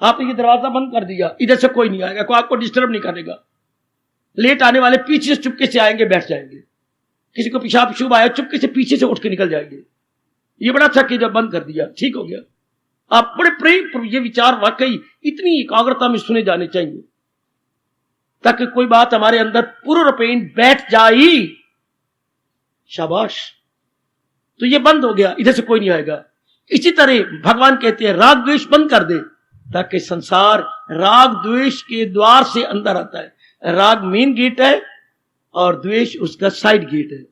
आपने ये दरवाजा बंद कर दिया, इधर से कोई नहीं आएगा, कोई आपको डिस्टर्ब नहीं करेगा। लेट आने वाले पीछे से चुपके से आएंगे, बैठ जाएंगे। किसी को पेशाब शुभ आया, चुपके से पीछे से उठ के निकल जाएंगे। ये बड़ा अच्छा कि जब बंद कर दिया, ठीक हो गया। आप बड़े प्रेम, ये विचार वाकई इतनी एकाग्रता में सुने जाने चाहिए, ताकि कोई बात हमारे अंदर पूर्ण रूपेण बैठ जाए। शाबाश। तो ये बंद हो गया, इधर से कोई नहीं आएगा। इसी तरह भगवान कहते हैं राग द्वेष बंद कर दे, ताकि संसार राग द्वेष के द्वार से अंदर आता है। राग मेन गेट है और द्वेष उसका साइड गेट है।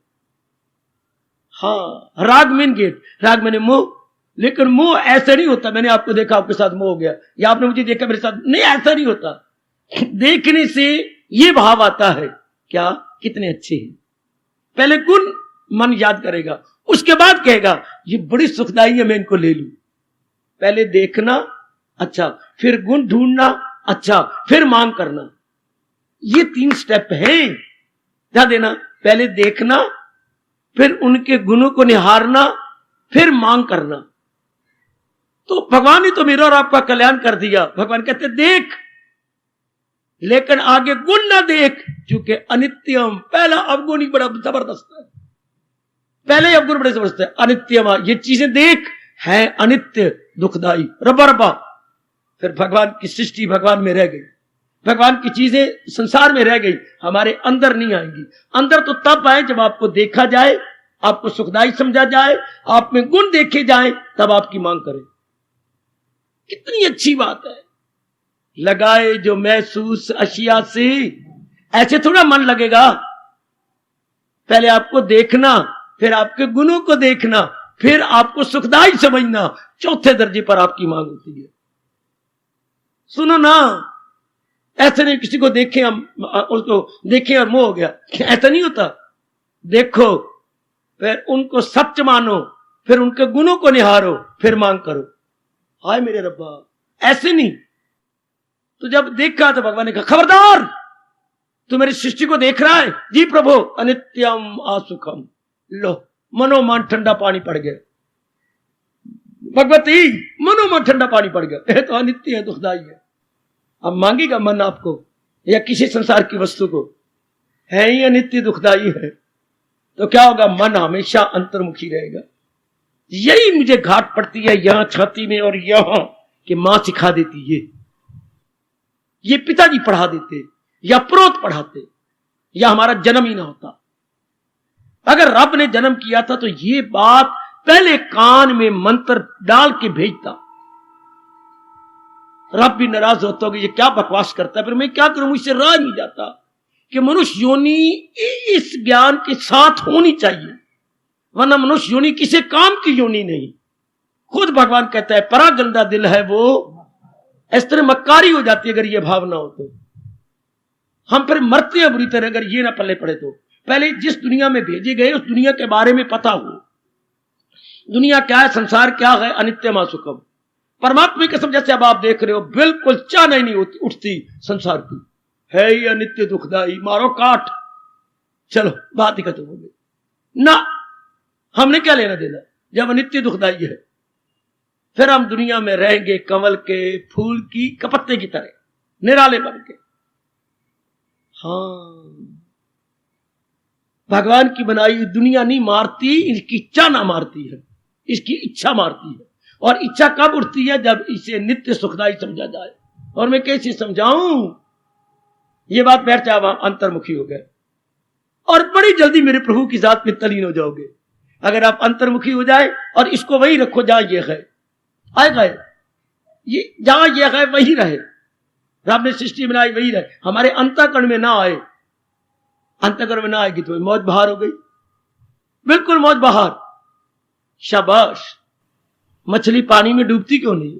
हाँ, राग मेन गेट, राग मैंने मोह, लेकिन मोह ऐसा नहीं होता। मैंने आपको देखा, आपके साथ मोह हो गया, या आपने मुझे देखा मेरे साथ, नहीं, ऐसा नहीं होता। देखने से ये भाव आता है, क्या कितने अच्छे हैं। पहले गुण मन याद करेगा, उसके बाद कहेगा ये बड़ी सुखदाई है, मैं इनको ले लूं। पहले देखना अच्छा, फिर गुण ढूंढना अच्छा, फिर मांग करना। ये 3 स्टेप हैं, ध्यान देना। पहले देखना, फिर उनके गुणों को निहारना, फिर मांग करना। तो भगवान ने तो मेरा और आपका कल्याण कर दिया। भगवान कहते देख, लेकिन आगे गुण ना देख, क्योंकि अनित्यम। पहला अवगुण ही बड़ा जबरदस्त है, पहले अवगुण बड़े जबरदस्त है। अनित्यम, ये चीजें देख है अनित्य, दुखदाई, रबा। फिर भगवान की सृष्टि भगवान में रह गई, भगवान की चीजें संसार में रह गई, हमारे अंदर नहीं आएंगी। अंदर तो तब आए जब आपको देखा जाए, आपको सुखदाई समझा जाए, आप में गुण देखे जाए, तब आपकी मांग करें। कितनी अच्छी बात है। लगाए जो महसूस अशिया से, ऐसे थोड़ा मन लगेगा। पहले आपको देखना, फिर आपके गुणों को देखना, फिर आपको सुखदाई समझना, चौथे दर्जे पर आपकी मांग होती है। सुनो ना, ऐसे नहीं किसी को देखें हम, उसको देखें और मोह हो गया, ऐसा नहीं होता। देखो, फिर उनको सच मानो, फिर उनके गुणों को निहारो, फिर मांग करो। हाय मेरे रब्बा, ऐसे नहीं। तो जब देखा तो भगवान ने कहा खबरदार, तू मेरी सृष्टि को देख रहा है? जी प्रभु। अनित्यम असुखम। लो, मनोमान ठंडा पानी पड़ गया। भगवती, मनोमान ठंडा पानी पड़ गया। तो अनित्य है, दुखदाई है। अब मांगेगा मन आपको या किसी संसार की वस्तु को? है ही अनित्य, दुखदाई है। तो क्या होगा? मन हमेशा अंतर्मुखी रहेगा। यही मुझे घाट पड़ती है यहां छाती में और यहां, कि मां सिखा देती ये पिताजी पढ़ा देते, या प्रोत पढ़ाते, या हमारा जन्म ही ना होता। अगर रब ने जन्म किया था तो ये बात पहले कान में मंत्र डाल के भेजता। रब भी नाराज होता होगा, ये क्या बकवास करता है, फिर मैं क्या करूं, मुझसे रहा नहीं जाता। कि मनुष्य योनि इस ज्ञान के साथ होनी चाहिए, वरना मनुष्य योनि किसी काम की योनि नहीं। खुद भगवान कहता है परा गंदा दिल है वो, इस तरह मक्कारी हो जाती है अगर ये भावना हो तो। हम फिर मरते हैं बुरी तरह अगर ये ना पल्ले पड़े तो। पहले जिस दुनिया में भेजे गए उस दुनिया के बारे में पता हो, दुनिया क्या है, संसार क्या है, अनित्यम सुखम। परमात्मा की कसम, जैसे अब आप देख रहे हो, बिल्कुल चाह नहीं उठती संसार की, है ही अनित्य दुखदाई, मारो काट, चलो बात ही खत्म हो गई ना। हमने क्या लेना देना जब अनित्य दुखदाई है? फिर हम दुनिया में रहेंगे कमल के फूल की कपत्ते की तरह, निराले बन के। हाँ, भगवान की बनाई हुई दुनिया नहीं मारती, इसकी इच्छा ना मारती है, इसकी इच्छा मारती है। और इच्छा कब उठती है? जब इसे नित्य सुखदाई समझा जाए। और मैं कैसे समझाऊं? ये बात बैठ जाए, वहां अंतर्मुखी हो गए और बड़ी जल्दी मेरे प्रभु की जात में तलीन हो जाओगे। अगर आप अंतर्मुखी हो जाए और इसको वही रखो जहां ये है, आएगा ये, जहां ये है वही रहे। रब ने सृष्टि बनाई वही रहे, हमारे अंतःकरण में ना आए। अंतःकरण में ना आएगी तो मौज बहार हो गई, बिल्कुल मौज बहार। शाबाश। मछली पानी में डूबती क्यों नहीं?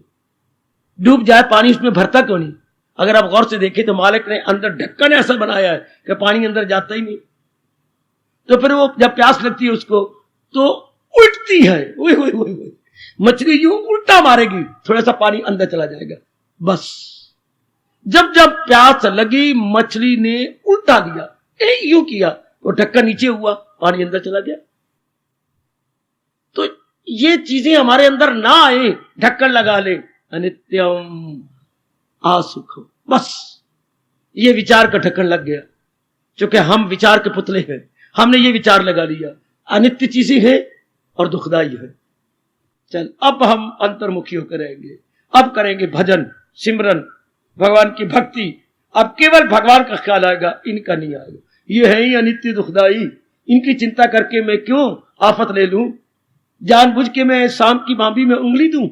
डूब जाए पानी उसमें भरता क्यों नहीं? अगर आप गौर से देखें तो मालिक ने अंदर ढक्कन ऐसा बनाया है कि पानी अंदर जाता ही नहीं। तो फिर वो जब प्यास लगती है उसको तो उल्टती है, ओए ओए ओए ओए, मछली यूं उल्टा मारेगी, थोड़ा सा पानी अंदर चला जाएगा। बस जब जब प्यास लगी मछली ने उल्टा दिया, यूं किया तो ढक्कन नीचे हुआ, पानी अंदर चला गया। तो ये चीजें हमारे अंदर ना आए, ढक्कन लगा ले, अनित्यम आसुखम, बस ये विचार का ढक्कन लग गया। क्योंकि हम विचार के पुतले हैं, हमने ये विचार लगा लिया अनित्य चीजें हैं और दुखदाई है। चल अब हम अंतर्मुखी होकर रहेंगे, अब करेंगे भजन सिमरन भगवान की भक्ति। अब केवल भगवान का ख्याल आएगा, इनका नहीं आएगा। ये है ही अनित्य दुखदाई, इनकी चिंता करके मैं क्यों आफत ले लूं, जानबूझ के मैं शाम की भाभी में उंगली दूं,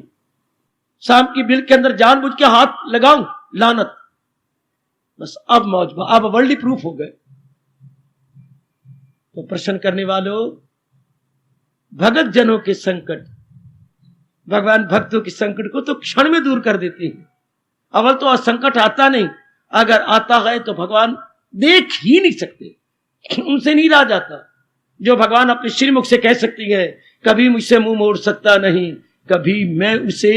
शाम की बिल के अंदर जानबूझ के हाथ लगाऊं, लानत। बस अब मौज, अब वर्ल्ड प्रूफ हो गए। तो प्रश्न करने वालों, भगत जनों के संकट भगवान भक्तों के संकट को तो क्षण में दूर कर देते हैं। अवल तो संकट आता नहीं, अगर आता है तो भगवान देख ही नहीं सकते, उनसे नहीं रहा जाता। जो भगवान अपने श्रीमुख से कह सकती है, कभी मुझसे मुंह मोड़ सकता नहीं, कभी मैं उसे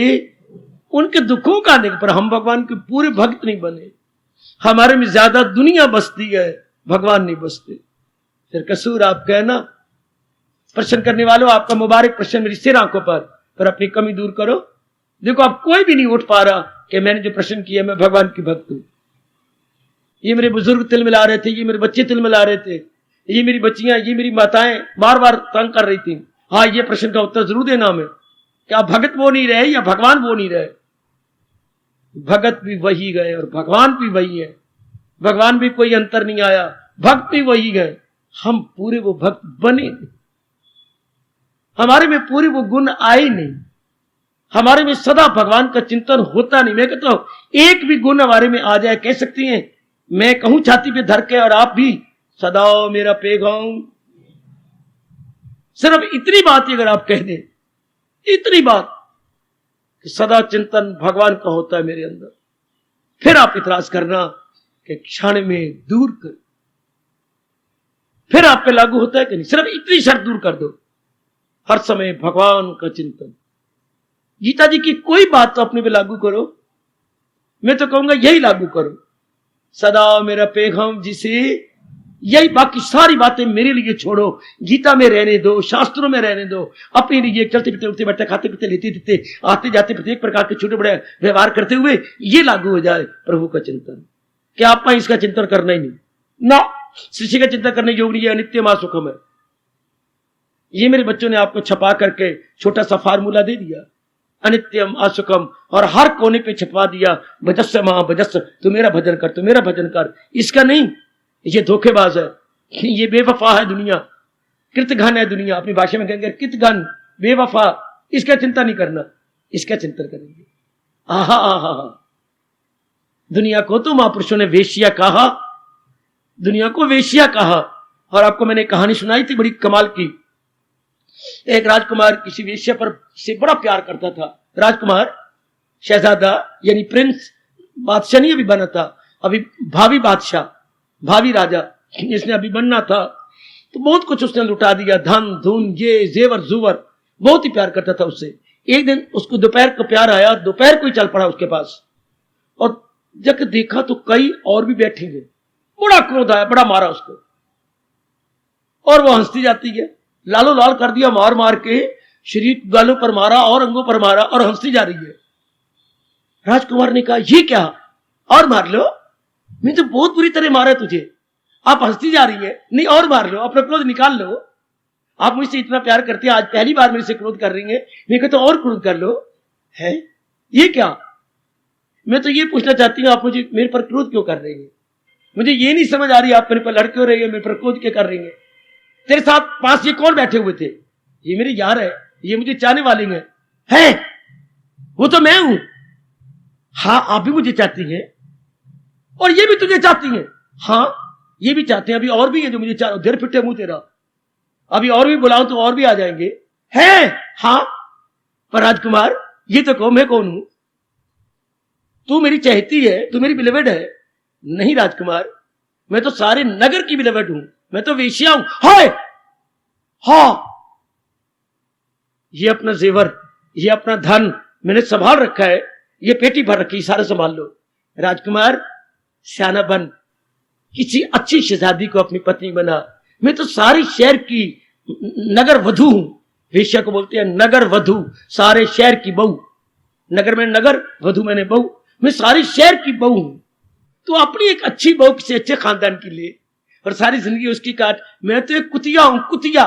उनके दुखों का नहीं। पर हम भगवान के पूरे भक्त नहीं बने, हमारे में ज्यादा दुनिया बसती है, भगवान नहीं बसते। फिर कसूर आप कहना। प्रश्न करने वालों, आपका मुबारक प्रश्न मेरी सिर आंखों पर अपनी कमी दूर करो। देखो अब कोई भी नहीं उठ पा रहा कि मैंने जो प्रश्न किया मैं भगवान की भक्त हूं। ये मेरे बुजुर्ग तिल मिला रहे थे, ये मेरे बच्चे तिल मिला रहे थे, ये मेरी बच्चियां, ये मेरी माताएं बार बार तंग कर रही थी। हाँ, ये प्रश्न का उत्तर जरूर देना हमें, क्या भगत वो नहीं रहे या भगवान वो नहीं रहे? भगत भी वही गए और भगवान भी वही है, भगवान भी कोई अंतर नहीं आया, भक्त भी वही गए। हम पूरे वो भक्त बने नहीं, हमारे में पूरे वो गुण आए नहीं, हमारे में सदा भगवान का चिंतन होता नहीं। मैं कहता हूं एक भी गुण हमारे में आ जाए, कह सकती हैं, मैं कहूं छाती पे धर के और आप भी सदा मेरा पैगाम, सिर्फ इतनी बात ही अगर आप कह दें, इतनी बात कि सदा चिंतन भगवान का होता है मेरे अंदर, फिर आप इतराज करना कि क्षण में दूर कर, फिर आप पे लागू होता है कि नहीं? सिर्फ इतनी शर्त दूर कर दो, हर समय भगवान का चिंतन। गीता जी की कोई बात तो अपने पे लागू करो, मैं तो कहूंगा यही लागू करो, सदा मेरा पैगाम जिसे, यही, बाकी सारी बातें मेरे लिए छोड़ो, गीता में रहने दो, शास्त्रों में रहने दो, अपने लिए चलते फिरते उठते बैठते खाते पीते लेते देते आते जाते प्रत्येक प्रकार के छोटे बड़े व्यवहार करते हुए ये लागू हो जाए प्रभु का चिंतन। क्या आप इसका चिंतन करना ही नहीं ना, शिष्य का चिंतन करने योग्य नहीं है, अनित्यम आसुखम है। ये मेरे बच्चों ने आपको छपा करके छोटा सा फार्मूला दे दिया, अनित्यम आसुखम, और हर कोने पे छपवा दिया, भजस्व महाभजस्व, तू मेरा भजन कर, तू मेरा भजन कर। इसका नहीं, ये धोखेबाज है, ये बेवफा है दुनिया, कृतघन है दुनिया, अपनी भाषा में कहेंगे कृतघन, बेवफा, इसका चिंता नहीं करना, इसका चिंतन करेंगे। आहा आहा, दुनिया को तो महापुरुषों ने वेश्या कहा, दुनिया को वेश्या कहा। और आपको मैंने कहानी सुनाई थी बड़ी कमाल की, एक राजकुमार किसी वेश्या पर से बड़ा प्यार करता था। राजकुमार, शहजादा यानी प्रिंस, बादशाह नहीं अभी बना था, अभी भावी बादशाह, भावी राजा जिसने अभी बनना था, तो बहुत कुछ उसने लुटा दिया, धन धून, ये जेवर जुवर, बहुत ही प्यार करता था उससे। एक दिन उसको दोपहर को प्यार आया, दोपहर को ही चल पड़ा उसके पास, और जब देखा तो कई और भी बैठेंगे, बड़ा क्रोध आया, बड़ा मारा उसको, और वो हंसती जाती है, लालो लाल कर दिया, मार मार के शरीर गालों पर मारा और अंगों पर मारा और हंसती जा रही है। राजकुमार ने कहा ये क्या, और मार लो, मैं तो बहुत बुरी तरह मारा तुझे, आप हंसती जा रही है, नहीं और मार लो, अपना क्रोध निकाल लो, आप मुझसे इतना प्यार करती है, आज पहली बार मेरे से क्रोध कर रही है, मैं कहता हूं और क्रोध कर लो। है ये क्या, मैं तो ये पूछना चाहती हूँ आप मुझे मेरे पर क्रोध क्यों कर रही है, मुझे ये नहीं समझ आ रही आप मेरे पर लड़ क्यों रही है, मेरे पर क्रोध क्यों कर रही है। तेरे साथ पास ये कौन बैठे हुए थे, ये मेरे यार है, ये मुझे चाहने वाले हैं, वो तो मैं हूं। हाँ, आप भी मुझे चाहती हैं और ये भी तुझे चाहती हैं, हाँ ये भी चाहते हैं, अभी और भी है जो मुझे चाह, देर फिटे मुंह तेरा, अभी और भी बुलाऊं तो और भी आ जाएंगे, हैं हाँ, पर राजकुमार ये तो कहो मैं कौन हूं, तू मेरी चाहती है, तू मेरी बिलवेड है। नहीं राजकुमार, मैं तो सारे नगर की बिलवेड हूं, मैं तो वेश्या हूं। हाय हाँ, ये अपना जेवर, ये अपना धन मैंने संभाल रखा है, ये पेटी भर रखी, सारा संभाल लो। राजकुमार सियाना बन, किसी अच्छी शहजादी को अपनी पत्नी बना। मैं तो सारी शहर की नगर वधू हूं। वेश्या को बोलते हैं नगर वधू, सारे शहर की बहू। नगर में नगर, वधू मैंने बहू, मैं सारी शहर की बहू हूं। तो अपनी एक अच्छी बहू किसी अच्छे खानदान की ले और सारी जिंदगी उसकी काट। मैं तो एक कुतिया हूं, कुतिया।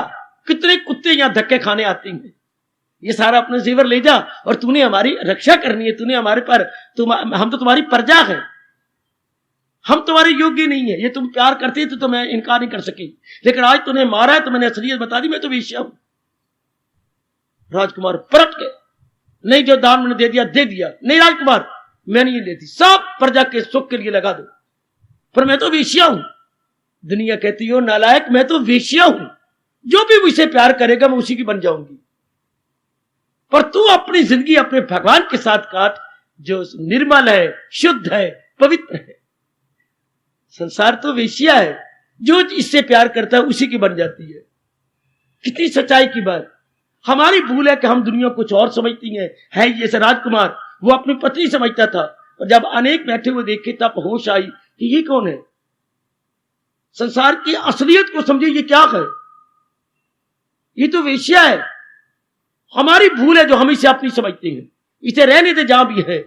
कितने कुत्ते यहां धक्के खाने आते हैं। ये सारा अपना जेवर ले जा और तूने हमारी रक्षा करनी है, तूने हमारे पर, हम तो तुम्हारी प्रजा है, हम तुम्हारे योग्य नहीं है। ये तुम प्यार करते थे तो मैं इनकार नहीं कर सकी, लेकिन आज तूने मारा है तो मैंने असलियत बता दी, मैं तो वेश्या हूं। राजकुमार परट गए, नहीं जो दान मैंने दे दिया दे दिया। नहीं राजकुमार, मैं नहीं लेती, सब प्रजा के सुख के लिए लगा दो, पर मैं तो वेश्या हूं। दुनिया कहती हो नालायक, मैं तो वेश्या हूं, जो भी मुझसे प्यार करेगा मैं उसी की बन जाऊंगी। पर तू अपनी जिंदगी अपने भगवान के साथ काट, जो निर्मल है, शुद्ध है, पवित्र है। संसार तो वेश्या है, जो इससे प्यार करता है उसी की बन जाती है। कितनी सच्चाई की बात। हमारी भूल है कि हम दुनिया कुछ और समझती हैं। है ये से राजकुमार, वो अपनी पत्नी समझता था, और जब अनेक बैठे हुए देखे तब होश आई कि ये कौन है। संसार की असलियत को समझे, ये क्या है, ये तो वेश्या है। हमारी भूल है जो हम इसे अपनी समझते हैं। इसे रहने दे जहां भी है,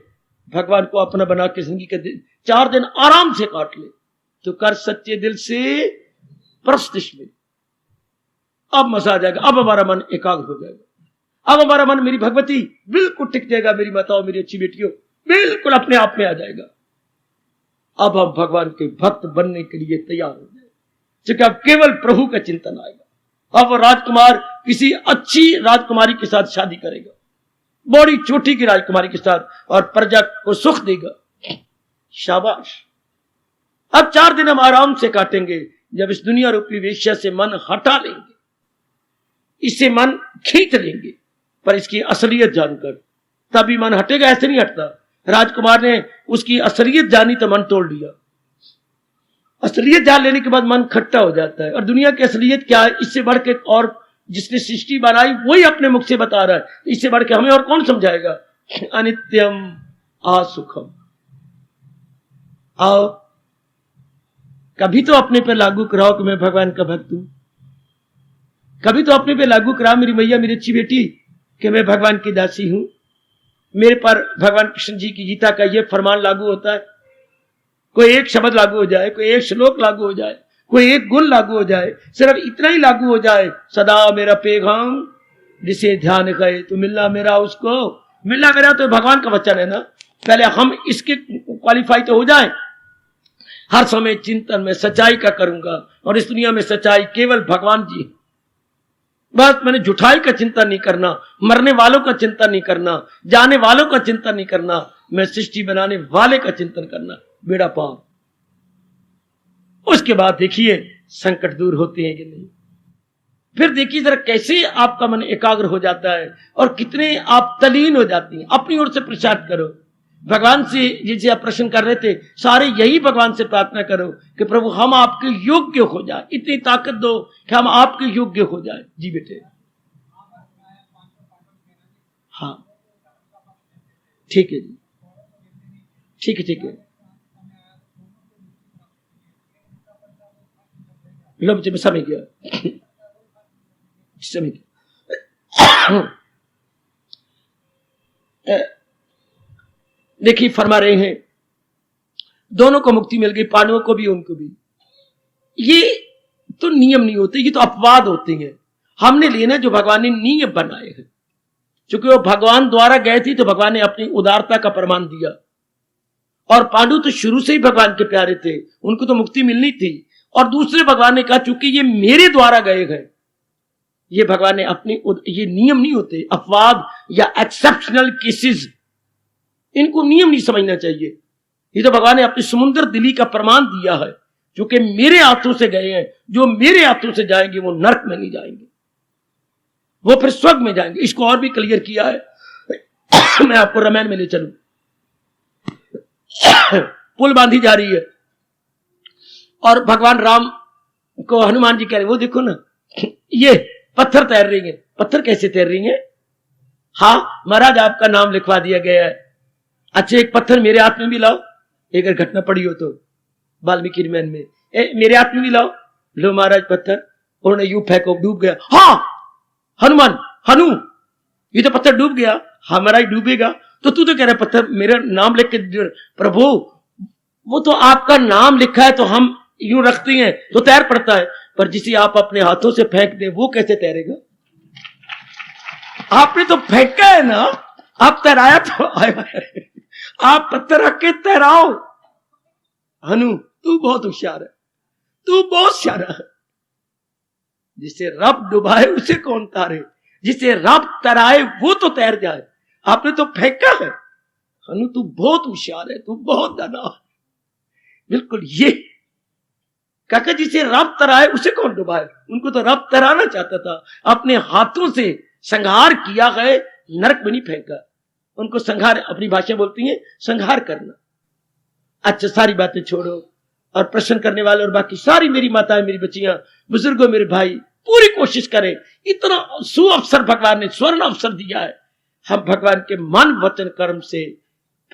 भगवान को अपना बना के जिंदगी के 4 दिन आराम से काट ले तो कर सच्चे दिल से प्रस्तिश में। अब मजा आ जाएगा, अब हमारा मन एकाग्र हो जाएगा, अब हमारा मन मेरी भगवती बिल्कुल टिक जाएगा, मेरी माताओं, मेरी अच्छी बेटियों, बिल्कुल अपने आप में आ जाएगा। अब हम भगवान के भक्त बनने के लिए तैयार हो जाए, क्योंकि अब केवल प्रभु का चिंतन आएगा। अब राजकुमार किसी अच्छी राजकुमारी के साथ शादी करेगा, बड़ी छोटी की राजकुमारी के साथ, और प्रजा को सुख देगा। शाबाश। अब 4 दिन हम आराम से काटेंगे, जब इस दुनिया रूपी वेश्या से मन हटा लेंगे, इससे मन खींच लेंगे, पर इसकी असलियत जानकर तभी मन हटेगा, ऐसे नहीं हटता। राजकुमार ने उसकी असलियत जानी तो मन तोड़ लिया। असलियत जान लेने के बाद मन खट्टा हो जाता है। और दुनिया की असलियत क्या है, इससे बढ़ के, और जिसने सृष्टि बनाई वही अपने मुख से बता रहा है, इससे बढ़ के हमें और कौन समझाएगा। अनित्यम असुखम। आओ कभी तो अपने पे लागू कराओ कि मैं भगवान का भक्त हूं। कभी तो अपने पे लागू कराओ मेरी मैया, मेरी अच्छी बेटी, कि मैं भगवान की दासी हूं। मेरे पर भगवान कृष्ण जी की गीता का ये फरमान लागू होता है। कोई एक शब्द लागू हो जाए, कोई एक श्लोक लागू हो जाए, कोई एक गुण लागू हो जाए, सिर्फ इतना ही लागू हो जाए, सदा मेरा पैगाम जिसे ध्यान गए तो मिलना मेरा उसको। मिलना मेरा तो भगवान का वचन है ना, पहले हम इसके क्वालिफाई तो हो जाए। हर समय चिंतन में सच्चाई का करूंगा, और इस दुनिया में सच्चाई केवल भगवान जी है। बस मैंने झुठाई का चिंता नहीं करना, मरने वालों का चिंता नहीं करना, जाने वालों का चिंता नहीं करना, मैं सृष्टि बनाने वाले का चिंतन करना, बेड़ा पार। उसके बाद देखिए संकट दूर होते हैं कि नहीं। फिर देखिए जरा कैसे आपका मन एकाग्र हो जाता है, और कितने आप तलीन हो जाती हैं। अपनी ओर से प्रसाद करो भगवान से, जिसे आप प्रश्न कर रहे थे, सारे यही भगवान से प्रार्थना करो कि प्रभु हम आपके योग्य हो जाए, इतनी ताकत दो कि हम आपके योग्य हो जाए। जी बेटे, हाँ ठीक है जी, ठीक है, ठीक है। लो बच्चे, मैं समझ गया, समझ गया। देखिए फरमा रहे हैं दोनों को मुक्ति मिल गई, पांडवों को भी उनको भी। ये तो नियम नहीं होते, ये तो अपवाद होते हैं। हमने लेना जो भगवान ने नियम बनाए हैं, क्योंकि वो भगवान द्वारा गए थे तो भगवान ने अपनी उदारता का प्रमाण दिया। और पांडु तो शुरू से ही भगवान के प्यारे थे, उनको तो मुक्ति मिलनी थी। और दूसरे भगवान ने कहा चूंकि ये मेरे द्वारा गए हैं, ये भगवान ने अपनी, ये नियम नहीं होते, अपवाद या एक्सेप्शनल केसेस, इनको नियम नहीं समझना चाहिए। ये तो भगवान ने अपनी समुद्र दिली का प्रमाण दिया है, जो कि मेरे हाथों से गए हैं, जो मेरे हाथों से जाएंगे वो नरक में नहीं जाएंगे, वो फिर स्वर्ग में जाएंगे। इसको और भी क्लियर किया है, मैं आपको रामायण में ले चलूं। पुल बांधी जा रही है और भगवान राम को हनुमान जी कह रहे, वो देखो ना ये पत्थर तैर रही है। पत्थर कैसे तैर रही है? हाँ महाराज आपका नाम लिखवा दिया गया है। अच्छा एक पत्थर मेरे हाथ में भी लाओ, एक अगर घटना पड़ी हो तो वाल्मीकि रामायण में, मेरे हाथ में भी लाओ। लो महाराज पत्थर, उन्होंने यूं फेंको, डूब गया। हाँ हनुमान, हनु ये तो पत्थर डूब गया। हाँ महाराज डूबेगा तो तू तो कह रहा पत्थर मेरा नाम लिख के, प्रभु वो तो आपका नाम लिखा है तो हम यूं रखते हैं तो तैर पड़ता है, पर जिसे आप अपने हाथों से फेंक दे वो कैसे तैरेगा? आपने तो फेंका है ना, आप तैराया तो आया है। आप पत्थर रख के तैराओ। हनु तू बहुत होशियार है, तू बहुत होशियार है। जिसे रब डुबाए उसे कौन तारे, जिसे रब तराए वो तो तैर जाए। आपने तो फेंका है। हनु तू बहुत होशियार है, तू बहुत दाना है। बिल्कुल ये काका, जिसे रब तराए उसे कौन डुबाए। उनको तो रब तराना चाहता था, अपने हाथों से संहार किया है, नरक में नहीं फेंका। उनको संहार, अपनी भाषा बोलती है संहार करना। अच्छा सारी बातें छोड़ो और प्रश्न करने वाले और बाकी सारी मेरी माताएं, मेरी बच्चियां, बुजुर्गों, मेरे भाई, पूरी कोशिश करें। इतना सुअवसर भगवान ने, स्वर्ण अवसर दिया है, हम भगवान के मन वचन कर्म से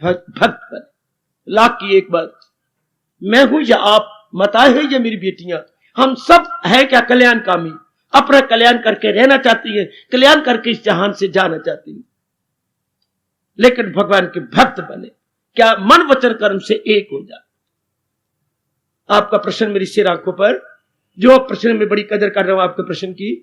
भक्त बने। लाख की एक बात, मैं हूं या आप, माताएं हैं या मेरी बेटियां, हम सब है क्या कल्याणकामी, अपना कल्याण करके रहना चाहती है, कल्याण करके इस जहान से जाना चाहती है। लेकिन भगवान के भक्त बने, क्या मन वचन कर्म से एक हो जाए। आपका प्रश्न मेरी सिर आंखों पर, जो प्रश्न में बड़ी कदर कर रहा हूं आपके प्रश्न की,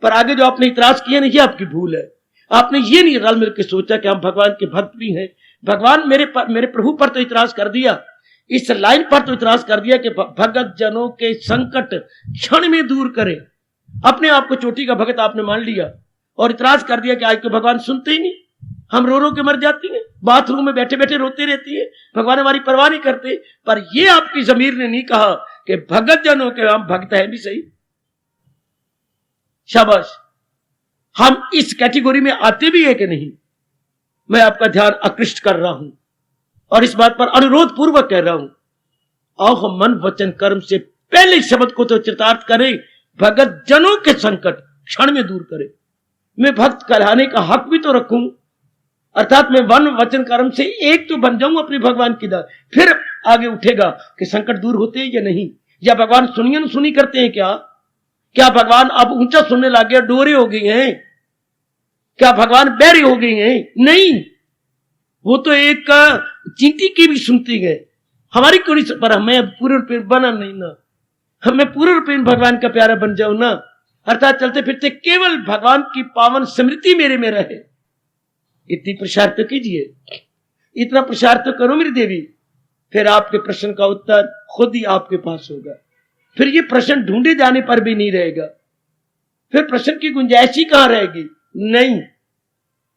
पर आगे जो आपने इतराज किया ना, ये आपकी भूल है। आपने ये नहीं रल मिल के सोचा कि हम भगवान के भक्त भी हैं। भगवान मेरे प्रभु पर तो इतराज कर दिया, इस लाइन पर तो इतराज कर दिया कि भगत जनों के संकट क्षण में दूर करे। अपने आप को चोटी का भगत आपने मान लिया और इतराज कर दिया कि आज के भगवान सुनते ही नहीं, हम रो रो के मर जाती हैं, बाथरूम में बैठे बैठे रोती रहती है, भगवान हमारी परवाह नहीं करते। पर यह आपकी जमीर ने नहीं कहा कि भगत जनों के हम भक्त हैं भी सही। शाबाश, हम इस कैटेगरी में आते भी है कि नहीं, मैं आपका ध्यान आकृष्ट कर रहा हूं और इस बात पर अनुरोध पूर्वक कह रहा हूं, आओ हम मन वचन कर्म से पहले शब्द को तो चितार्थ करें, भगत जनों के संकट क्षण में दूर करें। मैं भक्त कहलाने का हक भी तो रखूं, अर्थात मैं वन वचन कर्म से एक तो बन जाऊं अपने भगवान की दास। फिर आगे उठेगा कि संकट दूर होते हैं या नहीं, या भगवान सुनिए सुनी करते हैं क्या? क्या भगवान अब ऊंचा सुनने लग गया, डोरे हो गई हैं? क्या भगवान बहरे हो गई हैं? नहीं, वो तो एक चींटी की भी सुनती है, हमारी क्यों नहीं? पर हमें पूर्ण रूपेण बना नहीं ना, हमें पूर्ण रूपेण भगवान का प्यारा बन जाऊं ना, अर्थात चलते फिरते केवल भगवान की पावन स्मृति मेरे में रहे। इतनी प्रसार तो कीजिए, इतना प्रसार तो करो मेरी देवी, फिर आपके प्रश्न का उत्तर खुद ही आपके पास होगा। फिर ये प्रश्न ढूंढे जाने पर भी नहीं रहेगा, फिर प्रश्न की गुंजाइश ही कहां रहेगी? नहीं,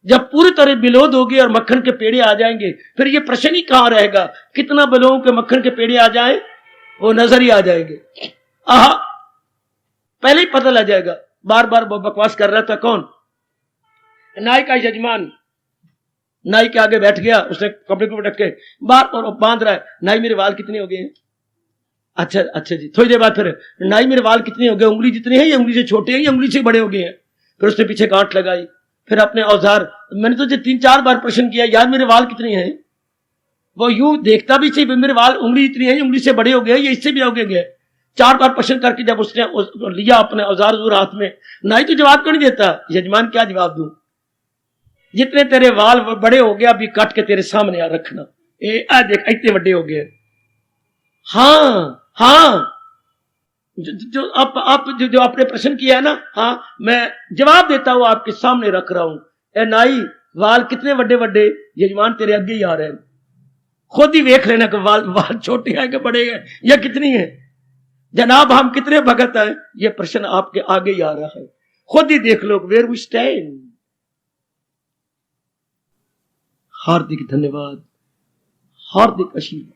जब पूरी तरह बिलोद होगी और मक्खन के पेड़े आ जाएंगे, फिर ये प्रश्न ही कहां रहेगा? कितना बिलों के मक्खन के पेड़े आ जाए, वो नजर ही आ जाएंगे। आहा, पहले ही पता लग जाएगा। बार बार बकवास कर रहा था कौन? नाई का यजमान नाई के आगे बैठ गया, उसने कपड़े को ढक के बार और बांध रहा है, नाई मेरे वाल कितने हो गए हैं? अच्छा जी। थोड़ी देर बाद फिर नाई मेरे वाल कितने हो गए? उंगली जितने हैं, ये उंगली से छोटे हैं, ये उंगली से बड़े हो गए हैं। फिर उसने पीछे गांठ लगाई, फिर अपने औजार, मैंने तो 3-4 बार प्रश्न किया, यार मेरे वाल कितने हैं? वो यूं देखता भी सही, मेरे वाल उंगली इतनी है, उंगली से बड़े हो गए, ये इससे भी हो गए। 4 बार प्रश्न करके जब उसने लिया अपने औजार हाथ में, नाई तो जवाब क्यों नहीं देता? यजमान क्या जवाब दूं? जितने तेरे वाल बड़े हो गए अभी काट के तेरे सामने आ रखना, देख इतने बड़े हो गए। हाँ, जो आपने प्रश्न किया है ना, हाँ मैं जवाब देता हूं, आपके सामने रख रहा हूं। ए नाई, वाल कितने बड़े बड़े? यजमान तेरे आगे ही आ रहे हैं, खुद ही देख लेना कि वाल छोटे हैं कि बड़े हैं या कितनी है। जनाब हम कितने भगत हैं, ये प्रश्न आपके आगे ही आ रहा है, खुद ही देख लो वेयर वी स्टैंड। हार्दिक धन्यवाद, हार्दिक आशीर्वाद।